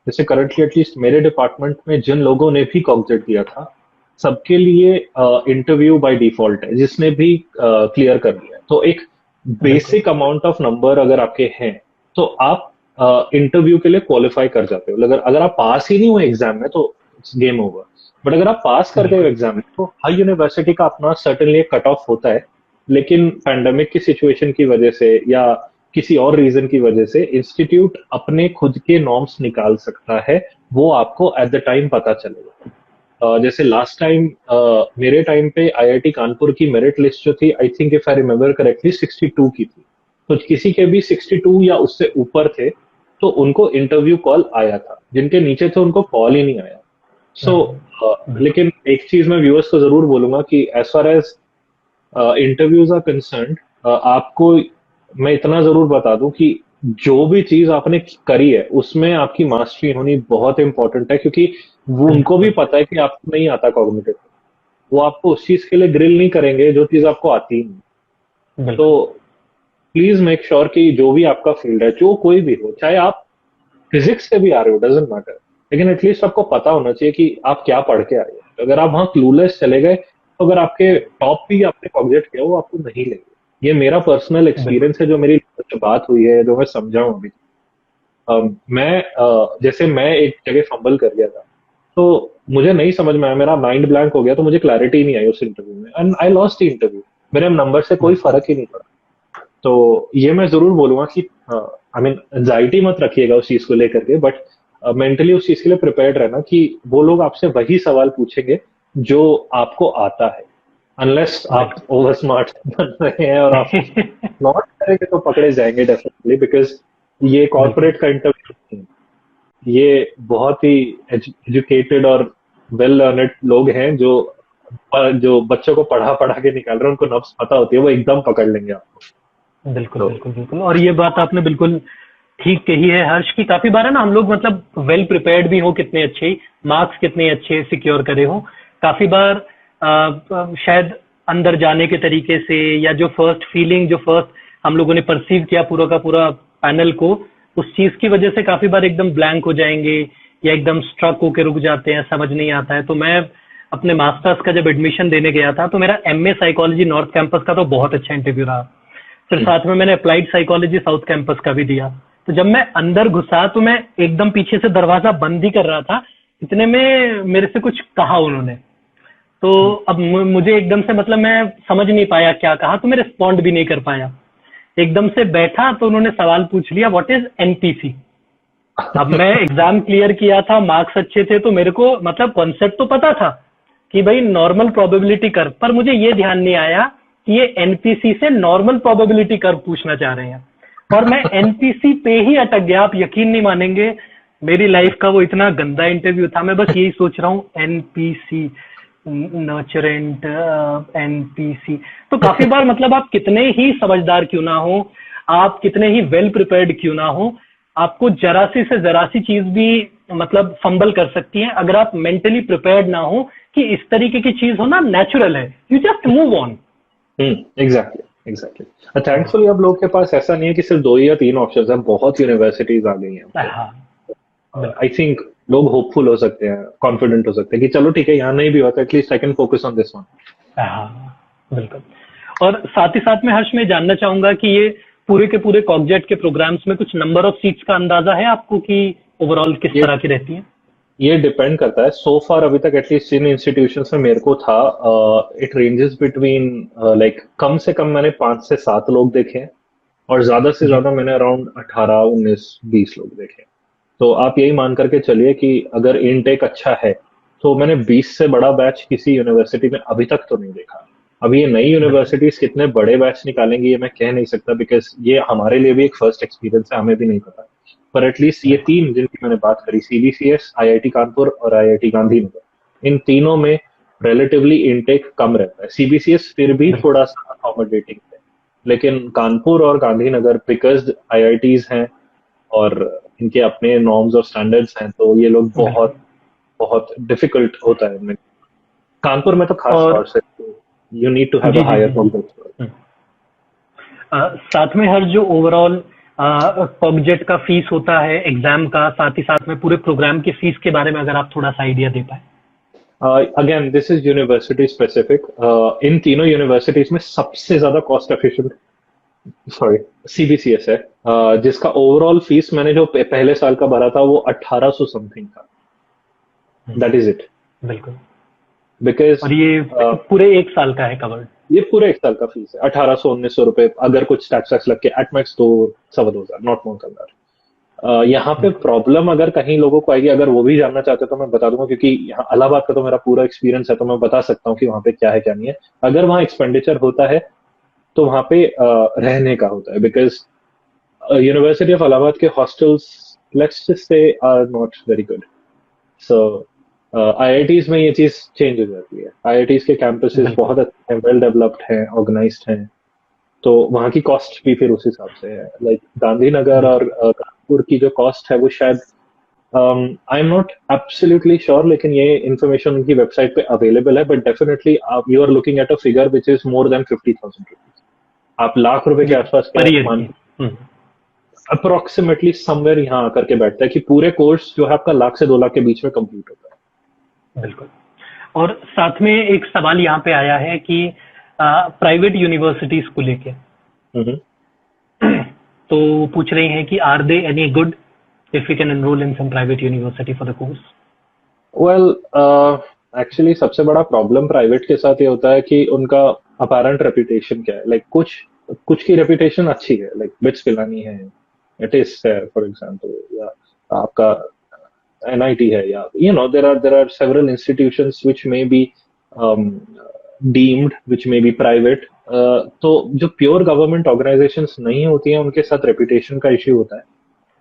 S2: जैसे करंटली एटलीस्ट मेरे डिपार्टमेंट में जिन लोगों ने भी कॉग्जेट दिया था, सबके लिए इंटरव्यू बाय डिफॉल्ट है, जिसने भी क्लियर कर लिया है। तो एक
S1: बिल्कुल।
S2: बेसिक अमाउंट ऑफ नंबर अगर आपके हैं, तो आप इंटरव्यू के लिए क्वालिफाई कर जाते हो। अगर अगर आप पास ही नहीं हुए एग्जाम में तो इट्स गेम ओवर। बट अगर आप पास कर गए
S1: बिल्कुल।
S2: एग्जाम में, तो हर यूनिवर्सिटी का अपना सर्टेनली एक कट ऑफ होता है। लेकिन पैंडेमिक की सिचुएशन की वजह से या किसी और रीजन की वजह से इंस्टीट्यूट अपने खुद के नॉर्म्स निकाल सकता है, वो आपको एट द टाइम पता चलेगा। जैसे लास्ट टाइम मेरे टाइम पे आईआईटी कानपुर की मेरिट लिस्ट जो थी, I think if I remember correctly 62 की थी। तो किसी के भी 62 या उससे ऊपर थे, तो उनको इंटरव्यू कॉल आया था। जिनके नीचे थे उनको कॉल ही नहीं आया। सो
S1: बिल्कुल।
S2: लेकिन एक चीज मैं व्यूअर्स को जरूर बोलूंगा कि as far as interviews are concerned, आपको मैं इतना जरूर बता दूं कि जो भी चीज आपने करी है उसमें आपकी मास्टरी होनी बहुत इंपॉर्टेंट है, क्योंकि वो उनको भी
S1: बिल्कुल।
S2: पता है कि आपको नहीं आता कॉग्निटिव। वो आपको उस चीज के लिए ग्रिल नहीं करेंगे जो चीज आपको आती ही नहीं। तो
S1: बिल्कुल।
S2: प्लीज मेक श्योर कि जो भी आपका फील्ड है, जो कोई भी हो, चाहे आप फिजिक्स से भी आ रहे हो, डजेंट मैटर, लेकिन एटलीस्ट आपको पता होना चाहिए कि आप क्या पढ़ के आए हो। अगर आप वहां क्लूलेस चले गए, तो अगर आपके टॉप भी आपने कॉग्निट किया, वो आपको नहीं लेंगे। ये मेरा पर्सनल
S1: बिल्कुल।
S2: एक्सपीरियंस है, जो मेरी बात हुई है, जो मैं समझा हूं अभी। जैसे मैं एक जगह फंबल कर गया था, तो मुझे नहीं समझ में आया, मेरा माइंड ब्लैंक हो गया, तो मुझे क्लैरिटी नहीं आई उस इंटरव्यू में, and I lost the interview. मेरे नंबर से कोई
S1: बिल्कुल।
S2: फर्क ही नहीं पड़ा। तो ये मैं जरूर बोलूंगा कि आई मीन एंजाइटी मत रखिएगा उस चीज को लेकर के, बट मेंटली उस चीज के लिए प्रिपेयर्ड रहना कि वो लोग आपसे वही सवाल पूछेंगे जो आपको आता है। अनलेस आप
S1: बिल्कुल।
S2: ओवर स्मार्ट बन रहे हैं और आप नॉट करेंगे, तो पकड़े जाएंगे डेफिनेटली, बिकॉज ये
S1: बिल्कुल।
S2: कॉर्पोरेट का इंटरव्यू, ये बहुत ही एजुकेटेड और वेल लर्नेड लोग हैं, जो बच्चों को पढ़ा पढ़ा के निकाल रहे हैं, उनको नब्स पता होती है, वो एकदम पकड़ लेंगे आपको।
S1: बिल्कुल।
S2: तो
S1: बिल्कुल। बिल्कुल। और ये बात आपने बिल्कुल ठीक कही है हर्ष, की काफी बार है ना, हम लोग मतलब वेल प्रिपेयर्ड भी हो, कितने अच्छे मार्क्स कितने अच्छे सिक्योर करे हो, काफी बार शायद अंदर जाने के तरीके से, या जो फर्स्ट फीलिंग, जो फर्स्ट हम लोगों ने परसीव किया पूरा का पूरा पैनल को, उस चीज की वजह से काफी बार एकदम ब्लैंक हो जाएंगे या एकदम स्ट्रक होके रुक जाते हैं, समझ नहीं आता है। तो मैं अपने मास्टर्स का जब एडमिशन देने गया था, तो मेरा एमए साइकोलॉजी नॉर्थ कैंपस का तो बहुत अच्छा इंटरव्यू रहा। फिर साथ में मैंने अप्लाइड साइकोलॉजी साउथ कैंपस का भी दिया। तो जब मैं अंदर घुसा, तो मैं एकदम पीछे से दरवाजा बंद ही कर रहा था, इतने में मेरे से कुछ कहा उन्होंने। तो अब मुझे एकदम से मतलब मैं समझ नहीं पाया क्या कहा, तो मैं रिस्पॉन्ड भी नहीं कर पाया। एकदम से बैठा तो उन्होंने सवाल पूछ लिया, व्हाट इज एनपीसी। अब मैं एग्जाम क्लियर किया था, मार्क्स अच्छे थे, तो मेरे को मतलब कॉन्सेप्ट तो पता था कि भाई नॉर्मल प्रोबेबिलिटी कर्व, पर मुझे ये ध्यान नहीं आया कि ये एनपीसी से नॉर्मल प्रोबेबिलिटी कर्व पूछना चाह रहे हैं। और मैं एनपीसी पे ही अटक गया। आप यकीन नहीं मानेंगे, मेरी लाइफ का वो इतना गंदा इंटरव्यू था। मैं बस यही सोच रहा हूँ, एनपीसी, नर्चरेंट, एनपीसी। तो काफी बार मतलब आप कितने ही समझदार क्यों ना हो, आप कितने ही वेल प्रिपेयर्ड क्यों ना हो, आपको जरा सी से जरा सी चीज भी मतलब फंबल कर सकती है, अगर आप मेंटली प्रिपेयर्ड ना हो कि इस तरीके की चीज हो ना, नेचुरल है, you just move on.
S2: Exactly exactly. Thankfully अब लोग के पास ऐसा नहीं है कि सिर्फ दो या तीन ऑप्शंस हैं, बहुत यूनिवर्सिटीज आ गई हैं। तो
S1: हाँ।
S2: आई
S1: बिल्कुल।
S2: थिंक लोग होपफुल हो सकते हैं, कॉन्फिडेंट हो सकते हैं कि चलो ठीक है, यहाँ नहीं भी होता, at least I can focus on this one.
S1: हाँ। बिल्कुल। और साथ ही साथ में हर्ष, मैं जानना चाहूंगा कि ये पूरे के पूरे कॉग्जेट के प्रोग्राम्स में कुछ नंबर ऑफ सीट्स का अंदाजा है आपको कि ओवरऑल किस
S2: ये
S1: तरह की रहती है?
S2: ये डिपेंड करता है। सो फार अभी तक एटलीस्ट जिन इंस्टीट्यूशंस में मेरे को था, इट रेंजेस बिटवीन लाइक कम से कम मैंने 5 से 7 लोग देखे हैं, और ज्यादा से
S1: जी।
S2: ज्यादा मैंने अराउंड 18, 19, 20 लोग देखे हैं। तो आप यही मान करके चलिए कि अगर इनटेक अच्छा है, तो मैंने 20 से बड़ा बैच किसी यूनिवर्सिटी में अभी तक तो नहीं देखा। अभी ये नई
S1: बिल्कुल।
S2: यूनिवर्सिटीज कितने बड़े बैच निकालेंगी, ये मैं कह नहीं सकता, बिकॉज ये हमारे लिए भी एक फर्स्ट एक्सपीरियंस है, हमें भी नहीं पता। पर एटलीस्ट ये
S1: बिल्कुल।
S2: तीन जिनकी मैंने बात करी, सीबीसीएस, आईआईटी कानपुर और आईआईटी गांधीनगर, इन तीनों में रिलेटिवली इनटेक कम रहता है। सीबीसीएस फिर भी
S1: बिल्कुल।
S2: थोड़ा सा अकोमोडेटिंग है, लेकिन कानपुर और गांधीनगर बिकॉज आईआईटीज हैं, और इनके अपने नॉर्म्स और स्टैंडर्ड्स हैं, तो ये लोग बहुत बहुत डिफिकल्ट होता है इनमें। कानपुर में तो खास
S1: और
S2: तौर से यू नीड टू हैव
S1: जी
S2: अ
S1: जी
S2: हायर
S1: जी जी।
S2: प्रोग्रेस।
S1: साथ में हर जो ओवरऑल पबजेट का फीस होता है एग्जाम का, साथ ही साथ में पूरे प्रोग्राम की फीस के बारे में अगर आप थोड़ा सा आइडिया दे पाए।
S2: Again this is university specific. इन तीनों यूनिवर्सिटीज में सबसे ज्यादा कॉस्ट एफिशिएंट, सॉरी, सीबीसीएस है, जिसका ओवरऑल फीस मैंने जो पहले साल का भरा था वो 1800 समथिंग था। That is it.
S1: बिल्कुल।
S2: बिकॉज
S1: और ये पूरे एक साल का है कवर्ड?
S2: ये पूरे एक साल का फीस है 1800-1900 रुपए, अगर कुछ टैक्स वैक्स लग के एट मैक्स तो 2,000, नॉट मोर देन दैट। यहाँ पे प्रॉब्लम अगर कहीं लोगों को आएगी, अगर वो भी जानना चाहते हो तो मैं बता दूंगा, क्योंकि यहाँ इलाहाबाद का तो मेरा पूरा एक्सपीरियंस है, तो मैं बता सकता हूँ कि वहाँ पे क्या है क्या नहीं है। अगर वहाँ एक्सपेंडिचर होता है तो वहाँ पे रहने का होता है, बिकॉज यूनिवर्सिटी ऑफ इलाहाबाद के hostels, let's just say, are not very good. So IITs में ये चीज चेंज हो जाती है। आईआईटीज के कैंपसेस
S1: बिल्कुल।
S2: बहुत अच्छे हैं, वेल डेवलप्ड हैं, ऑर्गेनाइज्ड हैं, तो वहाँ की कॉस्ट भी फिर उस हिसाब से है। लाइक गांधीनगर और
S1: बिल्कुल।
S2: कानपुर की जो कॉस्ट है वो शायद, I am not absolutely sure, लेकिन ये इन्फॉर्मेशन उनकी वेबसाइट पे अवेलेबल है, बट डेफिनेटली आप you are looking at a figure which is more than 50,000 rupees. आप लाख रुपए के
S1: ये
S2: आसपास के
S1: पर ईयर
S2: मान,
S1: की। हम्म।
S2: अप्रोक्सीमेटली समवेयर यहाँ आकर के बैठता है कि पूरे कोर्स जो है आपका 1 लाख से 2 लाख के बीच में कंप्लीट होता
S1: बिल्कुल। और साथ में एक सवाल यहाँ पे आया है कि प्राइवेट यूनिवर्सिटीज को लेके
S2: है।
S1: तो पूछ रही हैं कि are they any good if we can enrol in some private university for the course?
S2: Well, actually सबसे बड़ा प्रॉब्लम प्राइवेट के साथ ये होता है कि उनका अपैरेंट रेपुटेशन क्या है। लाइक कुछ कुछ की रेपुटेशन अच्छी है, लाइक बिट्स पिलानी है, इट इज फॉर एग्जांपल, या आपका एनआईटी है, या there are several institutions which may be deemed, which may be private. तो जो प्योर गवर्नमेंट ऑर्गेनाइजेशंस नहीं होती हैं उनके साथ रेपुटेशन का इश्यू होता है।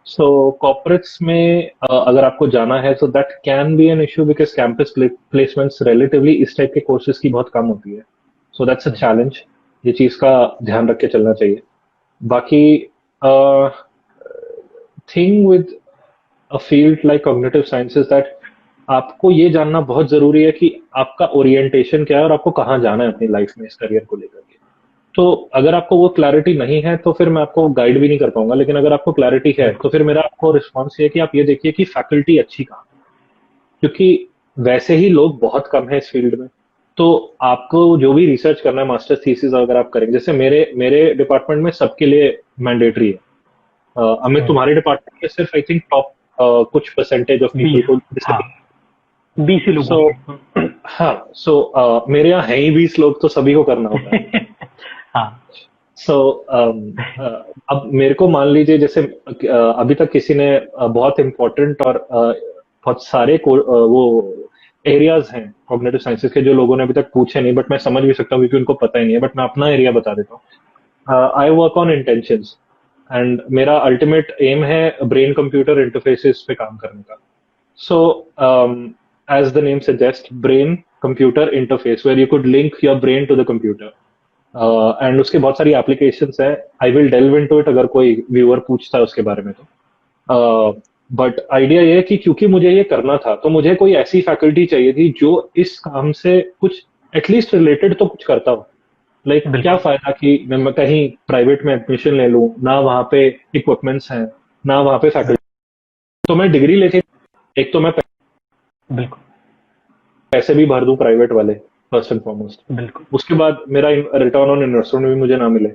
S2: सो कॉर्पोरेट्स में अगर आपको जाना है तो that can be an issue, because campus placements relatively इस टाइप के कोर्सेज की बहुत कम होती है। सो दैट्स अ चैलेंज, ये चीज का ध्यान रख के चलना चाहिए। बाकी thing with a field like cognitive sciences that आपको ये जानना बहुत जरूरी है कि आपका ओरिएंटेशन क्या है और आपको कहाँ जाना है अपनी लाइफ में इस करियर को लेकर के। तो अगर आपको वो क्लैरिटी नहीं है तो फिर मैं आपको गाइड भी नहीं कर पाऊंगा, लेकिन अगर आपको क्लैरिटी है तो
S1: बिल्कुल।
S2: फिर मेरा आपको रिस्पॉन्स ये है कि आप ये देखिए कि फैकल्टी अच्छी कहाँ, क्योंकि वैसे ही लोग बहुत कम है इस फील्ड में। तो आपको जो भी रिसर्च करना है, मास्टर्स थीसिस अगर आप करेंगे, जैसे मेरे मेरे डिपार्टमेंट में सबके लिए मैंडेटरी है। अमित, तुम्हारे डिपार्टमेंट में सिर्फ आई थिंक टॉप कुछ परसेंटेज ऑफ पीपल
S1: 20।
S2: को।
S1: हाँ, 20 ही लोगों
S2: सो
S1: को।
S2: हाँ, सो मेरे यहाँ है ही 20 लोग, तो सभी को करना होता है।
S1: हाँ।
S2: सो अब मेरे को मान लीजिए, जैसे अभी तक किसी ने बहुत इम्पोर्टेंट और बहुत सारे वो एरियाज हैं कॉग्निटिव साइंसेज के जो लोगों ने अभी तक पूछे नहीं, बट मैं समझ भी सकता हूँ क्योंकि उनको पता ही नहीं है, बट मैं अपना एरिया बता देता हूँ। I work on intentions, and मेरा अल्टीमेट एम है ब्रेन कंप्यूटर इंटरफेसेस पे काम करने का। So as the name suggest, brain computer interface where you could link your brain to the computer, and उसके बहुत सारी एप्लीकेशंस हैं। I will delve into it अगर कोई व्यूअर पूछता है उसके बारे में तो। बट आइडिया ये है कि क्योंकि मुझे ये करना था तो मुझे कोई ऐसी फैकल्टी चाहिए थी जो इस काम से कुछ एटलीस्ट रिलेटेड तो कुछ करता हो। लाइक क्या
S1: बिल्कुल।
S2: फायदा कि मैं कहीं प्राइवेट में एडमिशन ले लूं, ना वहां पे इक्विपमेंट्स हैं, ना वहां पे फैकल्टी, तो मैं डिग्री लेके एक तो मैं
S1: बिल्कुल।
S2: पैसे भी भर दूं प्राइवेट वाले, फर्स्ट एंड फॉरमोस्ट,
S1: बिल्कुल।
S2: उसके बाद मेरा रिटर्न ऑन इन्वेस्टमेंट भी मुझे ना मिले।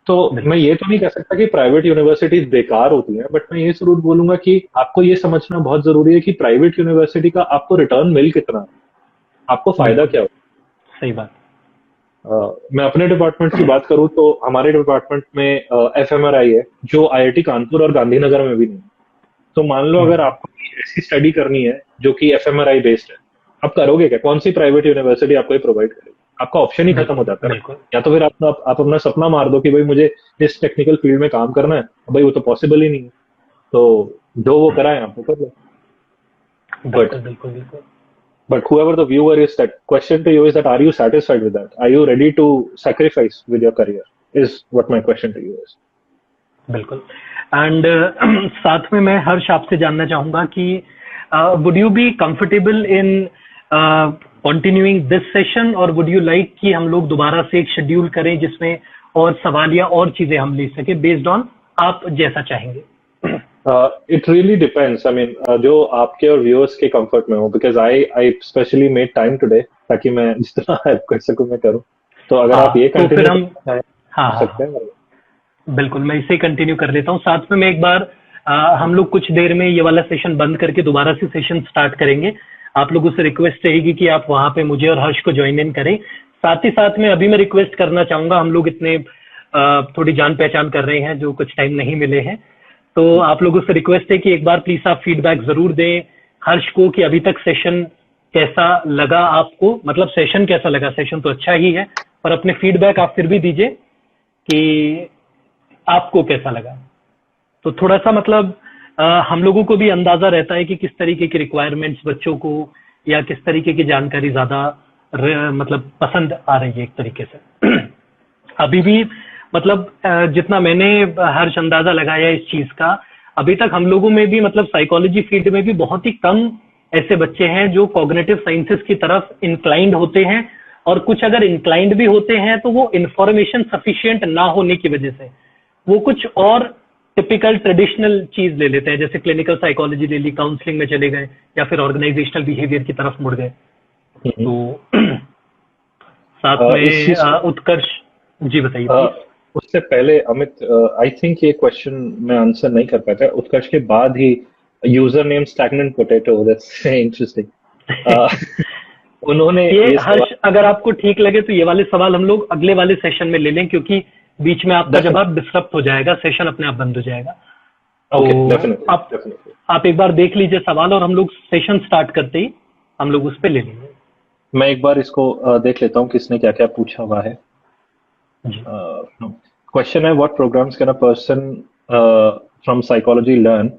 S2: तो मैं
S1: बिल्कुल।
S2: ये तो नहीं कह सकता कि प्राइवेट यूनिवर्सिटीज बेकार होती हैं, बट मैं ये जरूर बोलूंगा कि आपको ये समझना बहुत जरूरी है कि प्राइवेट यूनिवर्सिटी का आपको रिटर्न मिल कितना है, आपको फायदा
S1: बिल्कुल।
S2: क्या हो।
S1: सही बात।
S2: मैं अपने डिपार्टमेंट की बात करूं तो हमारे डिपार्टमेंट में एफएमआरआई है, जो आईआईटी कानपुर और गांधीनगर में भी नहीं है। तो मान लो अगर आपको ऐसी स्टडी करनी है जो कि एफएमआरआई बेस्ड है, आप करोगे क्या? कौन सी प्राइवेट यूनिवर्सिटी आपको प्रोवाइड करेगी? आपका ऑप्शन ही खत्म हो
S1: बिल्कुल।
S2: जाता है ना।
S1: बिल्कुल।
S2: या तो फिर आप अपना सपना मार दो कि भाई मुझे इस टेक्निकल फील्ड में काम करना है, भाई वो तो पॉसिबल ही नहीं है। तो जो वो कराए आप वो कर लो। बट
S1: बिल्कुल। बिल्कुल। बिल्कुल।
S2: but whoever the viewer is, that question to you is that are you satisfied with that? Are you ready to sacrifice with your career? Is what my question to you is.
S1: बिल्कुल। And साथ में मैं हर्ष आपसे जानना चाहूंगा कि would you be comfortable in continuing this session, और would you like कि हम लोग दोबारा से एक शेड्यूल करें जिसमें और सवाल या और चीजें हम ले सके बेस्ड ऑन आप जैसा चाहेंगे?
S2: It really depends, I mean जो आपके और व्यूअर्स के कंफर्ट में हो, because I specially made time today ताकि मैं जितना हेल्प कर सकूं मैं करूं। तो अगर आप ये
S1: तो फिर हम
S2: कंटिन्यू
S1: हाँ
S2: कर
S1: हाँ
S2: सकते हैं।
S1: बिल्कुल, मैं इसे कंटिन्यू कर लेता हूँ। साथ में मैं एक बार हम लोग कुछ देर में ये वाला सेशन बंद करके दोबारा से सेशन स्टार्ट करेंगे। आप लोगों से रिक्वेस्ट रहेगी कि आप वहां पे मुझे और हर्ष को ज्वाइन इन करें। साथ ही साथ में अभी मैं रिक्वेस्ट करना चाहूंगा, हम लोग इतने थोड़ी जान पहचान कर रहे हैं जो कुछ टाइम नहीं मिले हैं, तो आप लोगों से रिक्वेस्ट है कि एक बार प्लीज आप फीडबैक जरूर दें हर्ष को कि अभी तक सेशन कैसा लगा आपको, मतलब सेशन कैसा लगा। सेशन तो अच्छा ही है, पर अपने फीडबैक आप फिर भी दीजिए कि आपको कैसा लगा। तो थोड़ा सा मतलब हम लोगों को भी अंदाजा रहता है कि किस तरीके की रिक्वायरमेंट्स बच्चों को या किस तरीके की जानकारी ज्यादा मतलब पसंद आ रही है एक तरीके से। अभी भी मतलब जितना मैंने हर्ष अंदाजा लगाया इस चीज का, अभी तक हम लोगों में भी मतलब साइकोलॉजी फील्ड में भी बहुत ही कम ऐसे बच्चे हैं जो कॉग्निटिव साइंसेस की तरफ इंक्लाइंड होते हैं, और कुछ अगर इंक्लाइंड भी होते हैं तो वो इंफॉर्मेशन सफिशिएंट ना होने की वजह से वो कुछ और टिपिकल ट्रेडिशनल चीज ले लेते हैं, जैसे क्लिनिकल साइकोलॉजी ले ली, काउंसलिंग में चले गए, या फिर ऑर्गेनाइजेशनल बिहेवियर की तरफ मुड़ गए। तो साथ में उत्कर्ष जी बताइए प्लीज।
S2: उससे पहले अमित, आई थिंक ये क्वेश्चन मैं आंसर नहीं कर पाया था। उत्कर्ष के बाद ही user name stagnant potato, that's interesting. उन्होंने
S1: ये हर्ष अगर आपको ठीक लगे तो ये वाले सवाल हम लोग अगले वाले सेशन में ले लें, क्योंकि बीच में आपका जवाब डिस्टर्ब हो जाएगा, सेशन अपने आप बंद हो जाएगा। तो आप एक बार देख लीजिए सवाल, और हम लोग सेशन स्टार्ट करते ही हम लोग उस पर ले लेंगे।
S2: मैं एक बार इसको देख लेता हूँ किसने क्या क्या पूछा हुआ है। क्वेश्चन है, what programmes can a person from psychology learn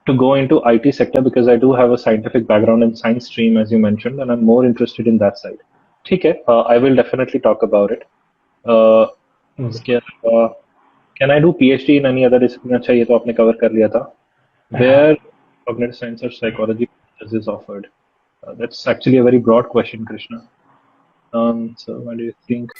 S2: to go into IT sector, because I do have a scientific background in science stream as you mentioned, and I'm more interested in that side. ठीक है, I will definitely talk about it. इसके अलावा can I do PhD in any other discipline? अच्छा, ये तो आपने cover कर लिया था। Where cognitive science or psychology is offered? That's actually a very broad question, Krishna. So what do you think?